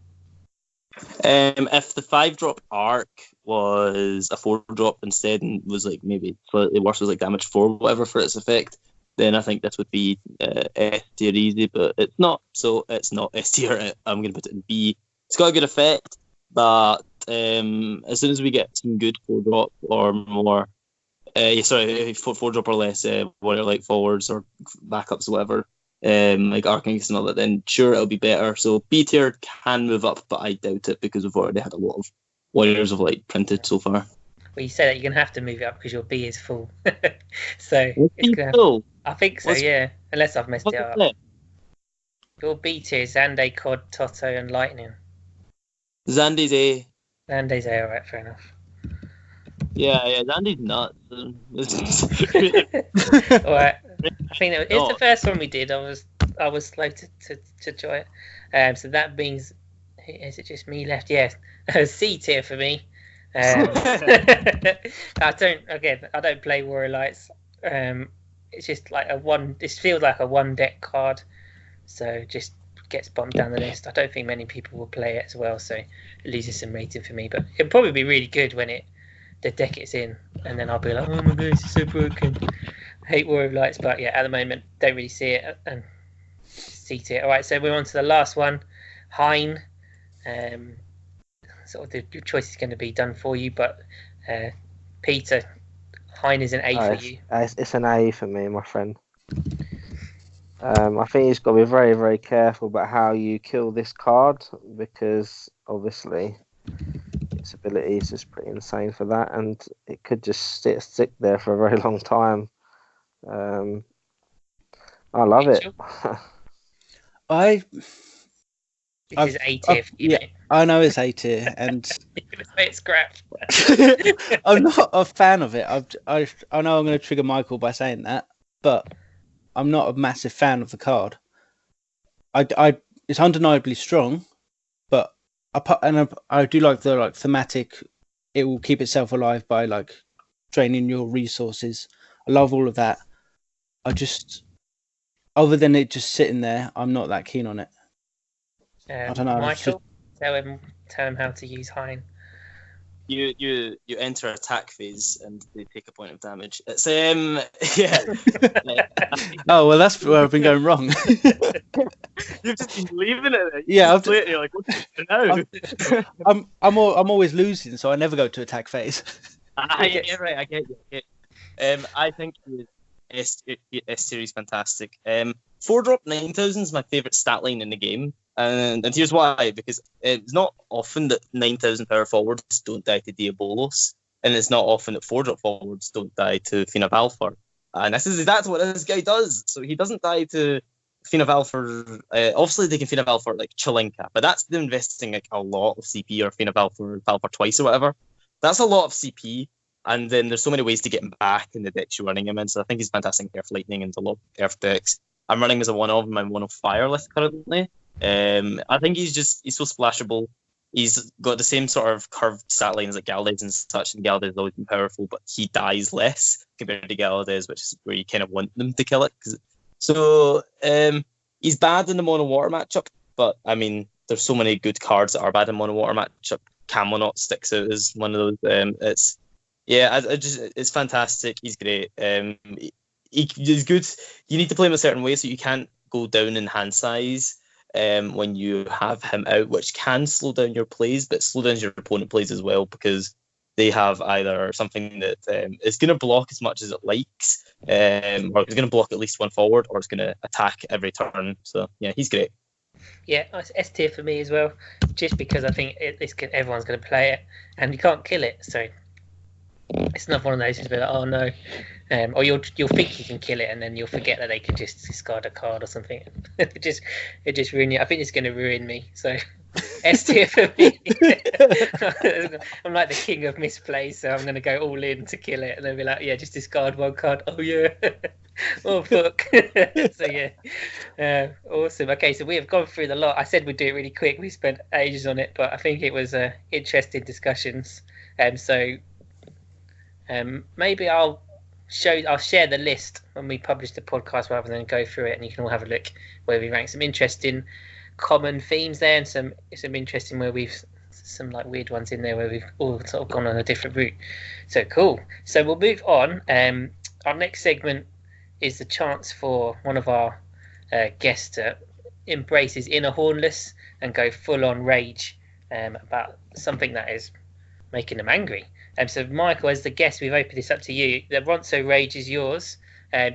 If the 5-drop Arc was a 4-drop instead and was like maybe slightly worse, was like damage 4, whatever, for its effect, then I think this would be S tier easy, but it's not, so it's not S tier. I'm going to put it in B. It's got a good effect, but as soon as we get some good 4-drop or more, 4-drop or less Warrior Light forwards or backups or whatever, like Archangist and all that, then sure, it'll be better. So B tier can move up, but I doubt it, because we've already had a lot of Warriors of Light printed so far. Well, you say that you're going to have to move it up because your B is full. So it's gonna full? I think so, yeah. Unless I've messed it up. Your B tier is Zande, Cod, Toto, and Lightning. Zandy's A. Zande's A, alright, fair enough. Yeah, Zandy's nuts. Alright, I think it's the first one we did. I was slow to join it. So that means, is it just me left? Yes, C tier for me. I don't play Warrior Lights. It's just like this feels like a one deck card, so just gets bumped down the list. I don't think many people will play it as well, so it loses some rating for me. But it'll probably be really good when the deck it's in, and then I'll be like, oh my god, this is so broken. I hate Warrior Lights, but yeah, at the moment don't really see it and see it. All right, so we're on to the last one, Hein. Sort of the choice is going to be done for you, but Peter, Hein is an A for you. It's an A for me, my friend. I think you've got to be very, very careful about how you kill this card, because obviously its ability is just pretty insane for that, and it could just stick there for a very long time. I love it. This is A tier. Yeah, I know it's A tier, and it's crap. I'm not a fan of it. I know I'm going to trigger Michael by saying that, but I'm not a massive fan of the card. It's undeniably strong, but I do like the thematic. It will keep itself alive by draining your resources. I love all of that. Other than it just sitting there, I'm not that keen on it. I don't know. Michael, tell him how to use Hein. You enter attack phase and they take a point of damage. It's Oh well, that's where I've been going wrong. You've just been leaving it. Yeah, you're like, what's it now? I'm always losing, so I never go to attack phase. I get you. I think S series fantastic. 4-drop 9,000 is my favourite stat line in the game. And here's why, because it's not often that 9,000 power forwards don't die to Diabolos, and it's not often that 4-drop forwards don't die to Fianna Valfor. And this is exactly what this guy does. So he doesn't die to Fianna Valfor. Obviously, they can Fianna Valfor Chilinka, but that's them investing a lot of CP, or Fianna Valfor twice or whatever. That's a lot of CP, and then there's so many ways to get him back in the decks you're running him in. So I think he's fantastic in Earth Lightning and a lot of Earth decks. I'm running as a one of him and one of Fire list currently. I think he's so splashable. He's got the same sort of curved stat lines like Galades and such, and Galades has always been powerful, but he dies less compared to Galades, which is where you kind of want them to kill it. So he's bad in the mono water matchup, but I mean, there's so many good cards that are bad in mono water matchup. Camelot sticks out as one of those. It's fantastic. He's great. He's good. You need to play him a certain way, so you can't go down in hand size when you have him out, which can slow down your plays, but slow down your opponent plays as well, because they have either something that is going to block as much as it likes, or it's going to block at least one forward, or it's going to attack every turn. So yeah, he's great. Yeah, it's S tier for me as well, just because I think everyone's going to play it, and you can't kill it, so it's not one of those to be like, oh no, or you'll think you can kill it, and then you'll forget that they can just discard a card or something. it just ruin you. I think it's going to ruin me. So S tier for me. I'm like the king of misplays, so I'm going to go all in to kill it, and they'll be like, yeah, just discard one card. Oh yeah. Oh fuck. So yeah, awesome. Okay, so we have gone through the lot. I said we'd do it really quick. We spent ages on it, but I think it was interesting discussions. Maybe I'll share the list when we publish the podcast rather than go through it, and you can all have a look where we rank some interesting common themes there, and some interesting where we've some weird ones in there where we've all sort of gone on a different route. So cool. So we'll move on. Our next segment is the chance for one of our guests to embrace his inner hornless and go full on rage about something that is making them angry. So Michael, as the guest, we've opened this up to you. The Ronso Rage is yours.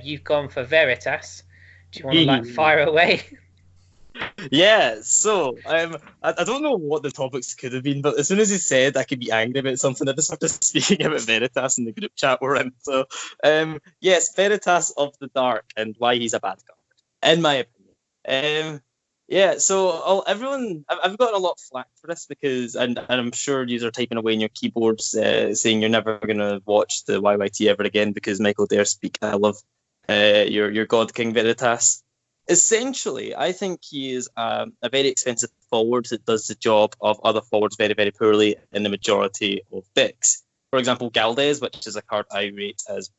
You've gone for Veritas. Do you want to fire away? Yeah, so I don't know what the topics could have been, but as soon as he said I could be angry about something, I just started speaking about Veritas in the group chat we're in. So yes, Veritas of the Dark and why he's a bad card, in my opinion. Yeah, so I've gotten a lot of flack for this because, and I'm sure you are typing away in your keyboards saying you're never going to watch the YYT ever again because Michael dare speak ill of your God King Veritas. Essentially, I think he is a very expensive forward that does the job of other forwards very, very poorly in the majority of decks. For example, Galdes, which is a card I rate as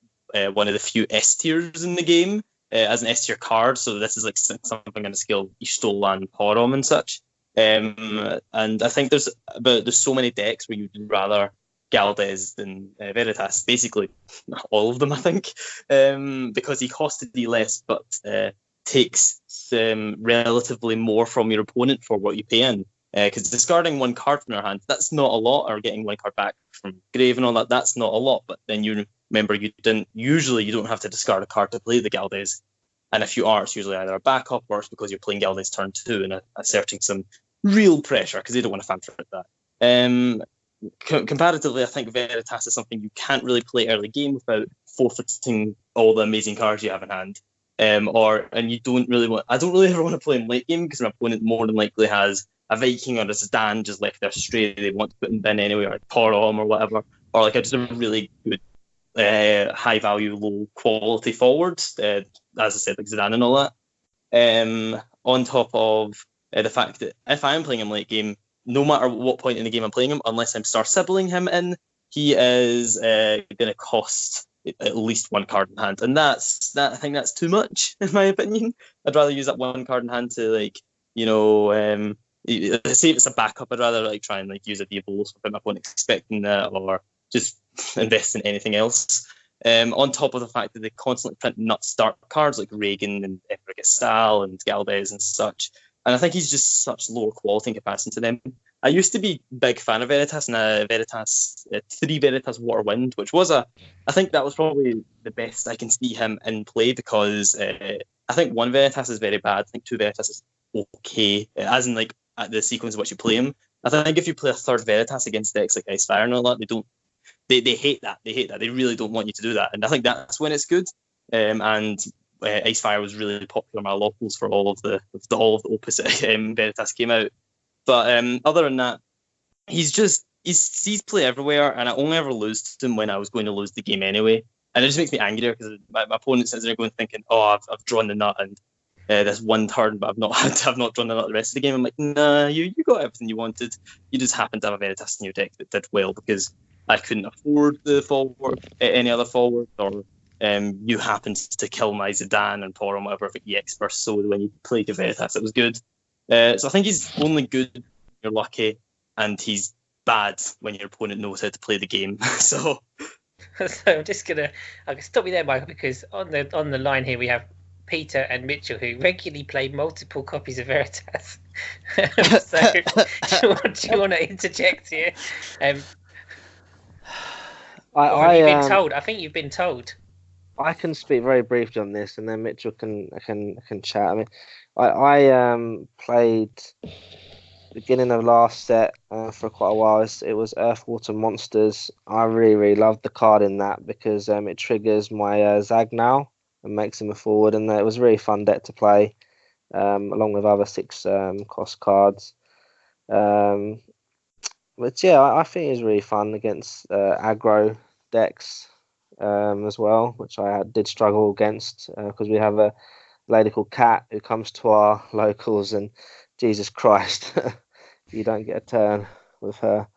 one of the few S tiers in the game, as an S tier card. So this is like something on the scale of Ishtolan, Porom, and such. And I think there's so many decks where you'd rather Galdes than Veritas. Basically, all of them, I think, because he costed you less, but takes relatively more from your opponent for what you pay in. Because discarding one card from your hand, that's not a lot, or getting one card back from grave and all that, that's not a lot. But then you remember you don't have to discard a card to play the Galdes. And if you are, it's usually either a backup or it's because you're playing Galdes turn 2 and asserting some real pressure because they don't want to fan for that. Comparatively, I think Veritas is something you can't really play early game without forfeiting all the amazing cards you have in hand. And you don't really want. I don't really ever want to play him late game because my opponent more than likely has a Viking or a Zidane just left there stray they want to put in bin anyway, or like Porom or whatever, or like just a really good high value, low quality forward. As I said, like Zidane and all that. On top of the fact that if I am playing him late game, no matter what point in the game I'm playing him, unless I'm star sibbling him in, he is going to cost at least one card in hand, and I think that's too much in my opinion. I'd rather use that one card in hand to say if it's a backup, I'd rather like try and like use a Diabolos without my opponent expecting that, or just invest in anything else. On top of the fact that they constantly print nut start cards like Reagan and Efragastal and Galdes and such, and I think he's just such lower quality in comparison to them. I used to be a big fan of Veritas, and three Veritas Water Wind, which was I think that was probably the best I can see him in play, because I think one Veritas is very bad. I think two Veritas is okay, as in like at the sequence in which you play him. I think if you play a third Veritas against decks like Icefire and all that, they hate that. They hate that. They really don't want you to do that, and I think that's when it's good. Icefire was really popular in my locals for all of the Opus Veritas came out. But other than that, he sees play everywhere, and I only ever lose to him when I was going to lose the game anyway. And it just makes me angrier because my opponent sits there going thinking, "Oh, I've drawn the nut and this one turn, but I've not drawn the nut the rest of the game." I'm like, "Nah, you got everything you wanted. You just happened to have a Veritas in your deck that did well because I couldn't afford the forward, any other forward, or you happened to kill my Zidane and Porom, whatever, for EX burst. So when you played your Veritas, it was good." So I think he's only good when you're lucky, and he's bad when your opponent knows how to play the game. So I'm just I can stop you there, Michael, because on the line here we have Peter and Mitchell, who regularly play multiple copies of Veritas. So do you want to interject here? Been told? I think you've been told. I can speak very briefly on this, and then Mitchell can chat. I mean, I played beginning of last set for quite a while. It was Earth, Water, Monsters. I really loved the card in that because it triggers my Zagnao and makes him a forward, and it was a really fun deck to play along with other 6 cost cards. But yeah, I think it was really fun against aggro decks as well, which I did struggle against because we have a lady called Kat who comes to our locals, and Jesus Christ, you don't get a turn with her.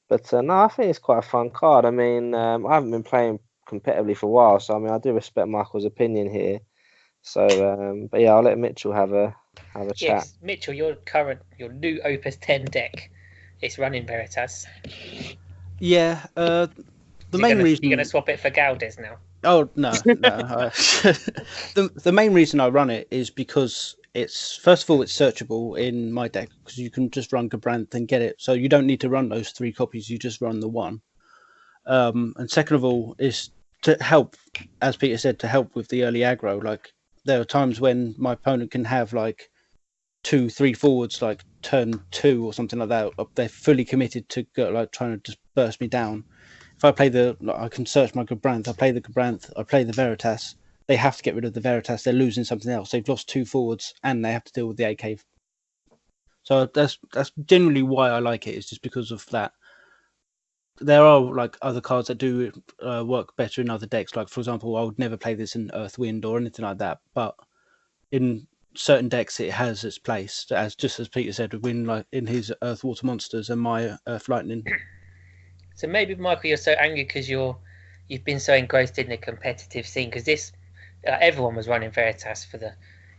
But no, I think it's quite a fun card. I mean, I haven't been playing competitively for a while, so I mean, I do respect Michael's opinion here. So, but yeah, I'll let Mitchell have a chat. Yes, Mitchell, your new Opus 10 deck, it's running Veritas. Yeah, the main reason you're going to swap it for Galdes now. Oh no. The main reason I run it is because it's, first of all, it's searchable in my deck because you can just run Gabranth and get it, so you don't need to run those 3 copies. You just run the one. And second of all, is to help, as Peter said, to help with the early aggro. Like there are times when my opponent can have like 2-3 forwards, like turn 2 or something like that. They're fully committed to go, like trying to just burst me down. If I play I can search my Gabranth, I play the Gabranth, I play the Veritas, they have to get rid of the Veritas, they're losing something else. They've lost 2 forwards and they have to deal with the AK. So that's generally why I like it, is just because of that. there are like other cards that do work better in other decks. Like for example, I would never play this in Earth Wind or anything like that, but in certain decks it has its place, as just as Peter said, win like in his Earth Water Monsters and my Earth Lightning. So maybe, Michael, you're so angry because you've been so engrossed in the competitive scene, because this everyone was running Veritas for the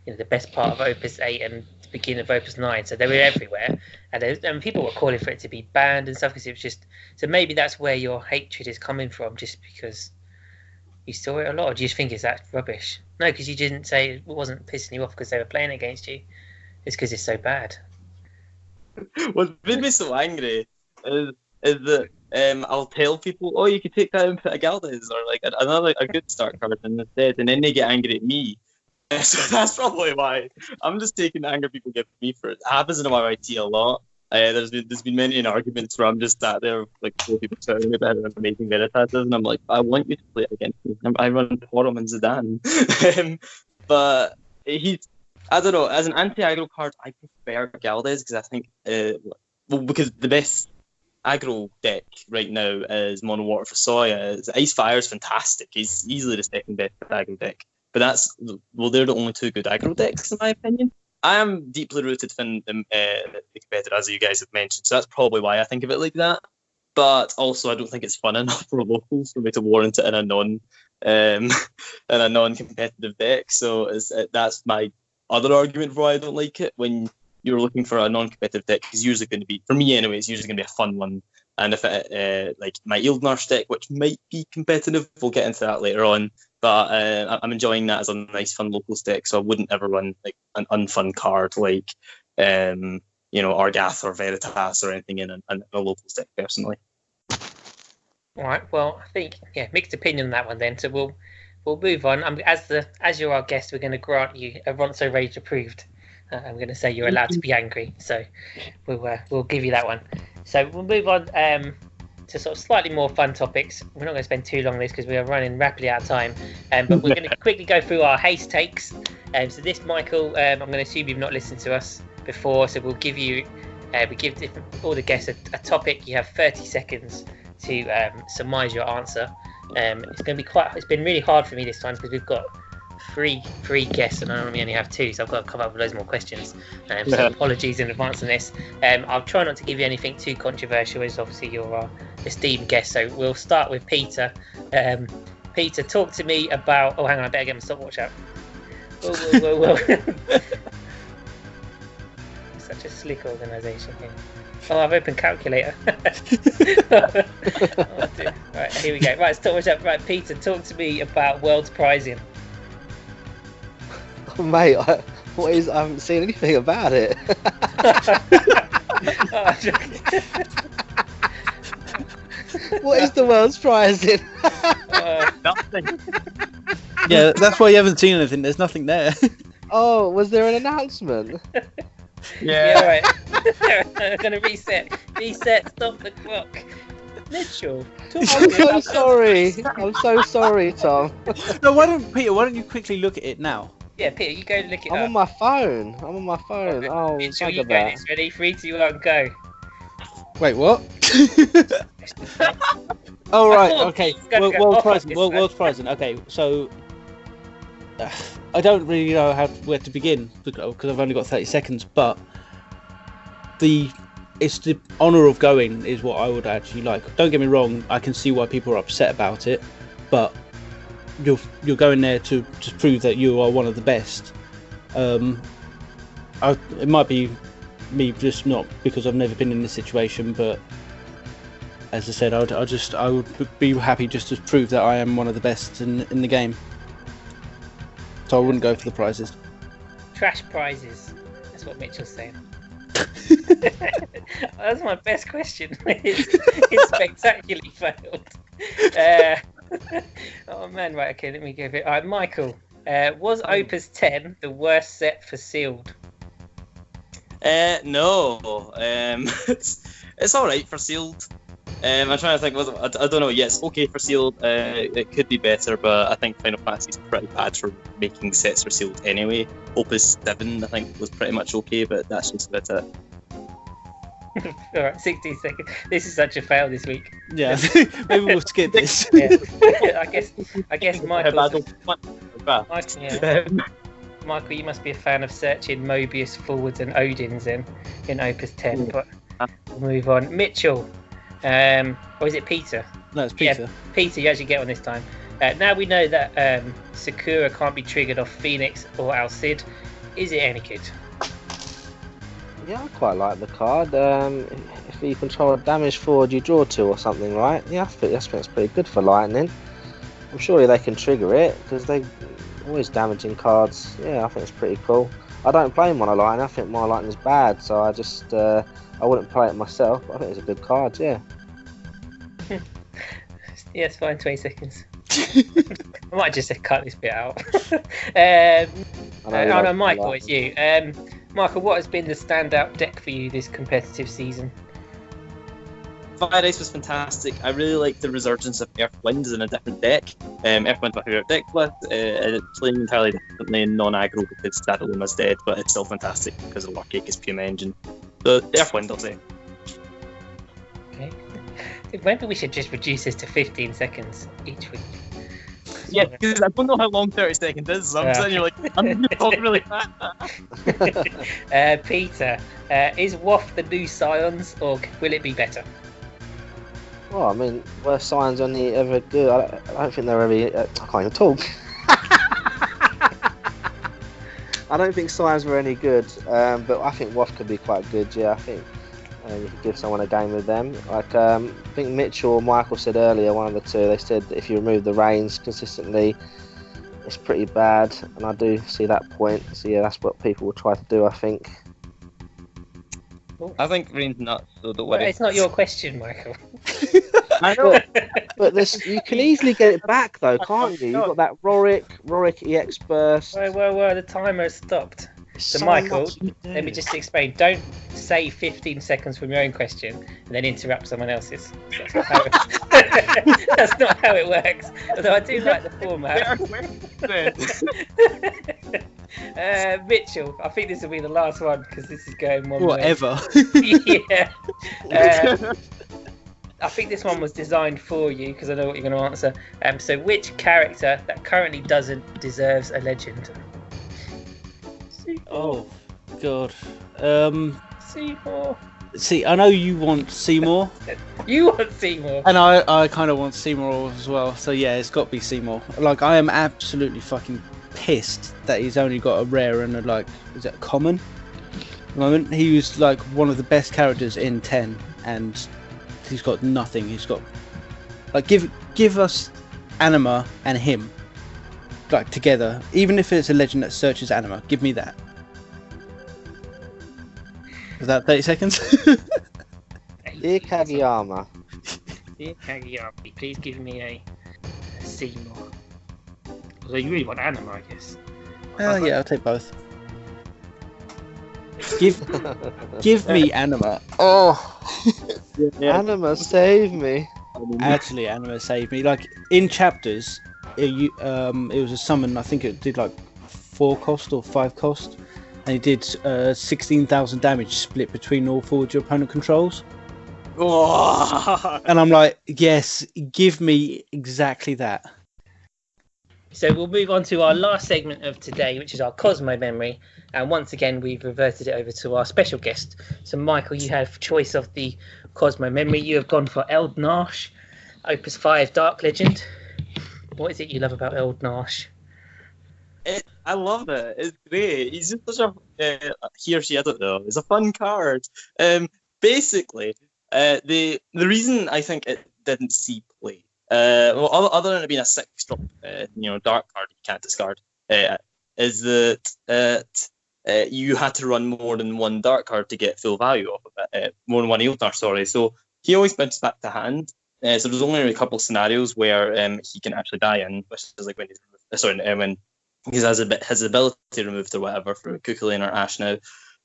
the best part of Opus 8 and the beginning of Opus 9, so they were everywhere, and people were calling for it to be banned and stuff, because it was just, so maybe that's where your hatred is coming from, just because you saw it a lot, or do you think it's that rubbish? No, because you didn't say it wasn't pissing you off because they were playing against you. It's because it's so bad. What made me so angry is that I'll tell people, oh, you could take that and put a Galdiz or like another a good start card instead, and then they get angry at me. So that's probably why I'm just taking the anger people give me for it. It happens in YYT a lot. There's been many arguments where I'm just sat there like four people telling me about how amazing Veritas is, and I'm like, I want you to play it against me. I run Forum and Zidane, but I don't know. As an anti-aggro card, I prefer Galdiz because I think because the best aggro deck right now is Mono Water for Soya. Ice Fire is fantastic. He's easily the second best aggro deck. But they're the only two good aggro decks in my opinion. I am deeply rooted in the competitor, as you guys have mentioned, so that's probably why I think of it like that. But also, I don't think it's fun enough for locals for me to warrant it in a non-competitive deck. So that's my other argument for why I don't like it. When you're looking for a non-competitive deck, it's usually going to be, for me anyway, it's usually going to be a fun one. And if it, like my Eildnarsh deck, which might be competitive, we'll get into that later on. But I'm enjoying that as a nice, fun locals deck, so I wouldn't ever run like an unfun card like, Argath or Veritas or anything in a locals deck, personally. All right. Well, I think mixed opinion on that one then. So we'll move on. As you're our guest, we're going to grant you a Ronso Rage approved. I'm going to say you're allowed to be angry, so we'll give you that one. So we'll move on to sort of slightly more fun topics. We're not going to spend too long on this because we are running rapidly out of time, but we're going to quickly go through our haste takes. So this, Michael, I'm going to assume you've not listened to us before, so we'll give you all the guests a topic. You have 30 seconds to surmise your answer. It's been really hard for me this time because we've got three guests and I normally only have two, so I've got to come up with loads more questions. So apologies in advance on this. I'll try not to give you anything too controversial, as obviously you're our esteemed guest. So we'll start with Peter. Peter, talk to me about. Oh, hang on, I better get my stopwatch out. Whoa. Such a slick organisation here. Oh, I've opened calculator. Oh, dear. Right, here we go. Right, stopwatch up. Right, Peter, talk to me about World's Prizing. Mate, I haven't seen anything about it. What is the World's Prizing? Nothing. Yeah, that's why you haven't seen anything. There's nothing there. Oh, was there an announcement? Yeah, right. I'm going to reset. Stop the clock. Mitchell, I'm so sorry. I'm so sorry, Tom. No, why don't you quickly look at it now? Yeah, Peter, you go look it up. I'm on my phone. Okay. Oh, Mitchell, you go. It's ready. 3, 2, 1, go. Wait, what? Oh, right. Okay. World's Prizing. Okay, so I don't really know where to begin because I've only got 30 seconds. But it's the honour of going is what I would actually like. Don't get me wrong. I can see why people are upset about it, but you're going there to prove that you are one of the best. It might be me just not because I've never been in this situation, but as I said, I would be happy just to prove that I am one of the best in the game. So I wouldn't go for the prizes. Trash prizes. That's what Mitchell's saying. That's my best question. It's spectacularly failed. Oh man, right, okay, let me give it. Alright, Michael, was Opus 10 the worst set for sealed? No. It's alright for sealed. I'm trying to think, I don't know, yeah, it's okay for sealed. It could be better, but I think Final Fantasy is pretty bad for making sets for sealed anyway. Opus 7, I think, was pretty much okay, but that's just about it. All right, 16 seconds. This is such a fail this week. Yeah, maybe we'll skip this. Yeah. I guess Michael's. Yeah. Michael, you must be a fan of searching Mobius forwards and Odins in Opus 10, but we'll move on. Mitchell, or is it Peter? No, it's Peter. Yeah, Peter, you actually get on this time. Now we know that Sakura can't be triggered off Phoenix or Al Cid. Is it any good? Yeah, I quite like the card. If you control a damage forward, you draw 2 or something, right? Yeah, I think that's pretty good for Lightning. I'm sure they can trigger it because they always damaging cards. Yeah, I think it's pretty cool. I don't play Mono Lightning. I think Mono Lightning is bad, so I just I wouldn't play it myself. But I think it's a good card. Yeah. Yeah, it's fine. 20 seconds. I might just cut this bit out. No, Michael, it's you. Michael, what has been the standout deck for you this competitive season? Fire Ice was fantastic. I really like the resurgence of Earth Winds in a different deck. Earth Wind's my favourite deck list. It's playing entirely differently in non-aggro because Stadaluma's dead, but it's still fantastic because of Warcake is Pume Engine. So Earth Wind, I'll say. Okay. Maybe we should just reduce this to 15 seconds each week. Yeah, because I don't know how long 30 seconds is, so I'm sitting here like, I'm talking really fast. Peter, is WAF the new Scions, or will it be better? Well, I mean, were Scions only ever good? I don't think they're ever. I can't even talk. I don't think Scions were any good, but I think WAF could be quite good. Yeah, I think you could give someone a game with them. Like I think Mitchell or Michael said earlier, one of the two. They said that if you remove the reins consistently, it's pretty bad, and I do see that point. So yeah, that's what people will try to do, I think. I think Rain's nuts, so don't worry. Well, it's not your question, Michael. I know. But this, you can easily get it back though, can't you? You've got that Rorik EX burst. Well, the timer has stopped. So Michael, let me just explain. Don't say 15 seconds from your own question and then interrupt someone else's. That's not how it works. Although I do like the format. Mitchell, I think this will be the last one because this is going one Whatever. Yeah. I think this one was designed for you because I know what you're going to answer. So which character that currently doesn't deserves a legend? Oh, God. Seymour. See, I know you want Seymour. You want Seymour. And I kind of want Seymour as well. So yeah, it's got to be Seymour. Like, I am absolutely fucking pissed that he's only got a rare and a, is it a common? At the moment, he was like one of the best characters in 10, and he's got nothing. He's got give us Anima and him together, even if it's a legend that searches Anima. Give me that. Is that 30 seconds? Dear Kageyama. Dear Kageyama, please give me a Seymour. So you really want Anima, I guess. Yeah, I'll take both. Give me Anima. Oh, yeah. Anima, save me. Actually, Anima saved me. Like in chapters, it was a summon. I think it did 4 cost or 5 cost, and it did 16,000 damage split between all 4 your opponent controls. Oh. And I'm like, yes, give me exactly that. So we'll move on to our last segment of today, which is our Cosmo memory. And once again, we've reverted it over to our special guest. So Michael, you have choice of the Cosmo memory. You have gone for Eld Nash, Opus 5 Dark Legend. What is it you love about Eld Nash? I love it. It's great. He's just such a he or she, I don't know. It's a fun card. Basically, the reason I think it didn't see play, other than it being a 6-drop, dark card you can't discard, is that you had to run more than one dark card to get full value off of it. More than one Eldnar, sorry. So he always bounces back to hand. So there's only a couple of scenarios where he can actually die in, which is like when he's when he has his ability removed or whatever for Kukulane or Ash now.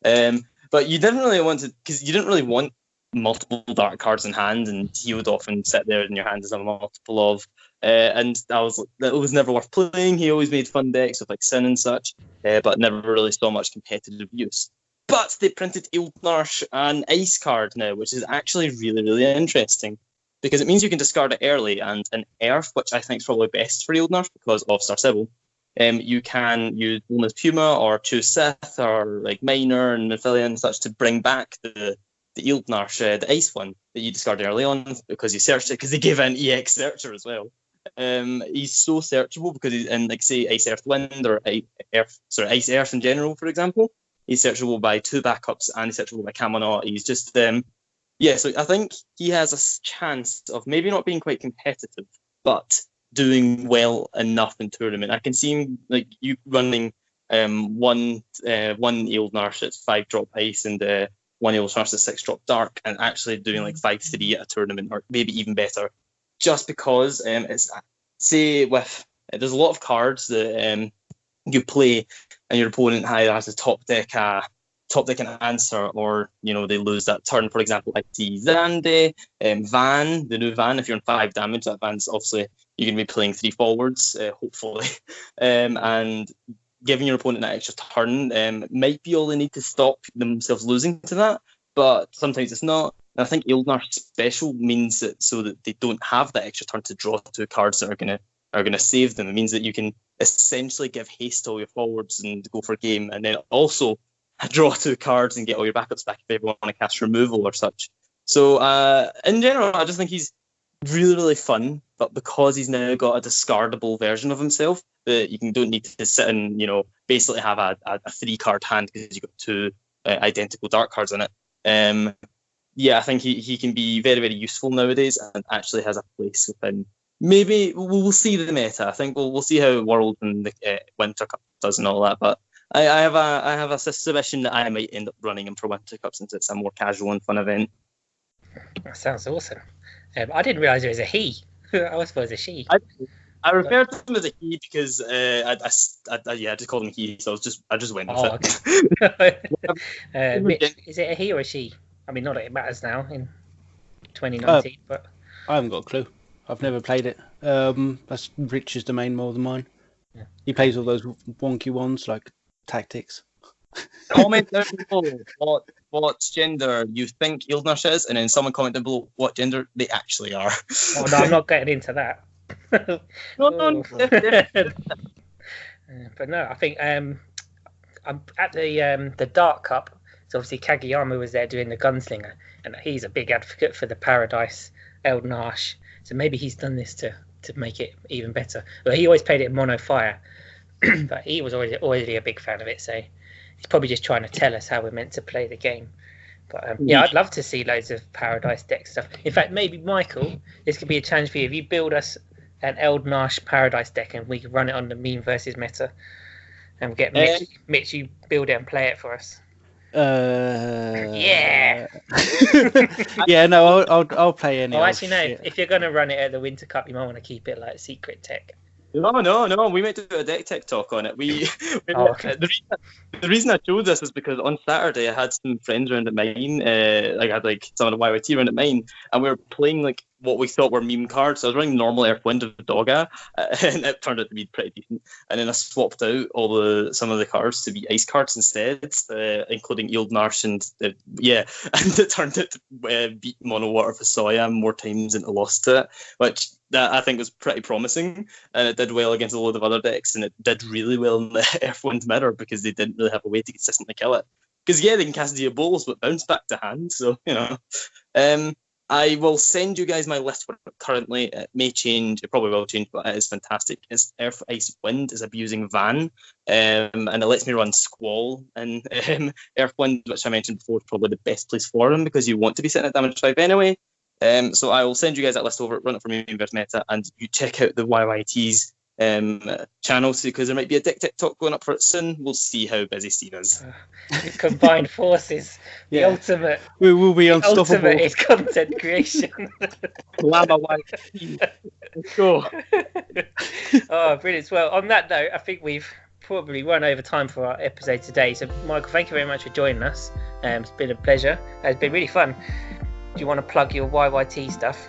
But you didn't really want to, because you didn't really want multiple dark cards in hand, and he would often sit there in your hand as a multiple of. And that was never worth playing. He always made fun decks with Sin and such, but never really saw much competitive use. But they printed Eildnarsh an ice card now, which is actually really, really interesting. Because it means you can discard it early, and an Earth, which I think is probably best for Eildnarsh because of Star Sibyl, you can use Luna's Puma or choose Sith or like Minor and Mephilia and such to bring back the Eildnarsh, the ice one that you discarded early on because you searched it, because they gave an EX searcher as well. He's so searchable because he's in, like, say, Ice Earth Wind or Ice Earth in general, for example. He's searchable by 2 backups and he's searchable by Camelot. He's just, so I think he has a chance of maybe not being quite competitive, but doing well enough in tournament. I can see him, like, you running one Eildnarsh that's 5-drop ice and one Eildnarsh that's 6-drop dark, and actually doing like 5-3 at a tournament, or maybe even better. Just because it's, say, with there's a lot of cards that you play and your opponent either has to top deck an answer, or they lose that turn. For example, I see Zande, Van, the new Van. If you're on 5 damage, that Van's obviously you're going to be playing 3 forwards, hopefully, and giving your opponent that extra turn might be all they need to stop themselves losing to that. But sometimes it's not. And I think Eildnarsh special means that so that they don't have that extra turn to draw 2 cards that are gonna save them. It means that you can essentially give haste to all your forwards and go for game, and then also draw 2 cards and get all your backups back if you ever want to cast removal or such. So in general, I just think he's really, really fun. But because he's now got a discardable version of himself, that you don't need to sit and basically have a 3-card hand because you've got 2 identical dark cards in it. I think he can be very, very useful nowadays, and actually has a place within. Maybe we'll see the meta. I think we'll see how World and the Winter Cup does and all that. But I have a suspicion that I might end up running him for Winter Cup, since it's a more casual and fun event. That sounds awesome. I didn't realise it was a he. I always thought it was a she. I referred to him as a he because I just called him he, so I just went with it. Okay. Mitch, is it a he or a she? I mean, not that it matters now in 2019, but I haven't got a clue. I've never played it. That's Rich's domain more than mine. Yeah. He plays all those wonky ones like Tactics. Comment down below what gender you think Eildnarsh is, and then someone comment down below what gender they actually are. Oh no, I'm not getting into that. No. But no, I think I'm at the Dark Cup. So obviously Kageyama was there doing the gunslinger, and he's a big advocate for the Paradise Eildnarsh. So maybe he's done this to make it even better. Well, he always played it in mono fire, but he was already a big fan of it. So he's probably just trying to tell us how we're meant to play the game. But I'd love to see loads of Paradise deck stuff. In fact, maybe Michael, this could be a challenge for you. If you build us an Eildnarsh Paradise deck and we can run it on the meme versus meta, and get Mitch, you build it and play it for us. Yeah. Yeah, no, I'll play any. Oh, actually, no. If you're gonna run it at the Winter Cup, you might want to keep it like secret tech. No. We might do a deck tech talk on it. Okay. The reason I chose this is because on Saturday I had some friends around at mine. I had some of the YYT around at mine, and we were playing like what we thought were meme cards. So I was running normal Earthwind of Dogga, and it turned out to be pretty decent. And then I swapped out some of the cards to be ice cards instead, including Eildnarsh and and it turned out to beat Mono Water Vasoya more times than I lost to it, which that I think was pretty promising, and it did well against a load of other decks, and it did really well in the Earthwind mirror because they didn't really have a way to consistently kill it. Because they can cast Diabolos but bounce back to hand, so I will send you guys my list for it currently. It may change, it probably will change, but it is fantastic. It's Earth, Ice, Wind is abusing Van, and it lets me run Squall and Earthwind, which I mentioned before, is probably the best place for him because you want to be sitting at damage 5 anyway. So I will send you guys that list over, run it for me versus meta, and you check out the YYT's channels because there might be a deck talk going up for it soon. We'll see how busy Steve is. Combined forces, the ultimate. We will be unstoppable. Ultimate is content creation. Llama YYT. Let's go. Oh, brilliant. Well, on that note, I think we've probably run over time for our episode today. So, Michael, thank you very much for joining us. It's been a pleasure. It's been really fun. Do you want to plug your YYT stuff?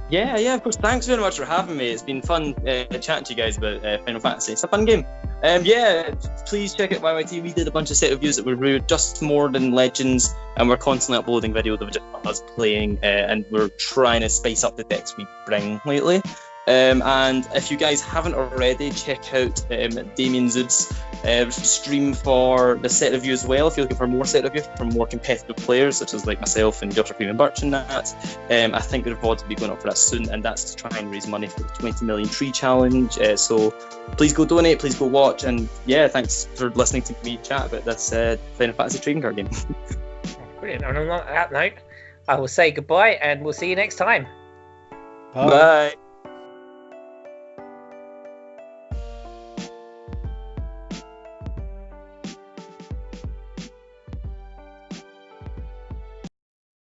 Yeah, of course. Thanks very much for having me. It's been fun chatting to you guys about Final Fantasy. It's a fun game. Yeah, please check out YYT. We did a bunch of set reviews that were just more than Legends, and we're constantly uploading videos of just us playing, and we're trying to spice up the decks we bring lately. And if you guys haven't already, check out Damien Zood's stream for the set review as well. If you're looking for more set review from more competitive players, such as like myself and Joshua Freeman Birch and that, I think the VOD will be going up for that soon, and that's to try and raise money for the 20 million tree challenge. So please go donate, please go watch, and yeah, thanks for listening to me chat about this Final Fantasy trading card game. Brilliant. And on that note, I will say goodbye, and we'll see you next time. Bye. Bye.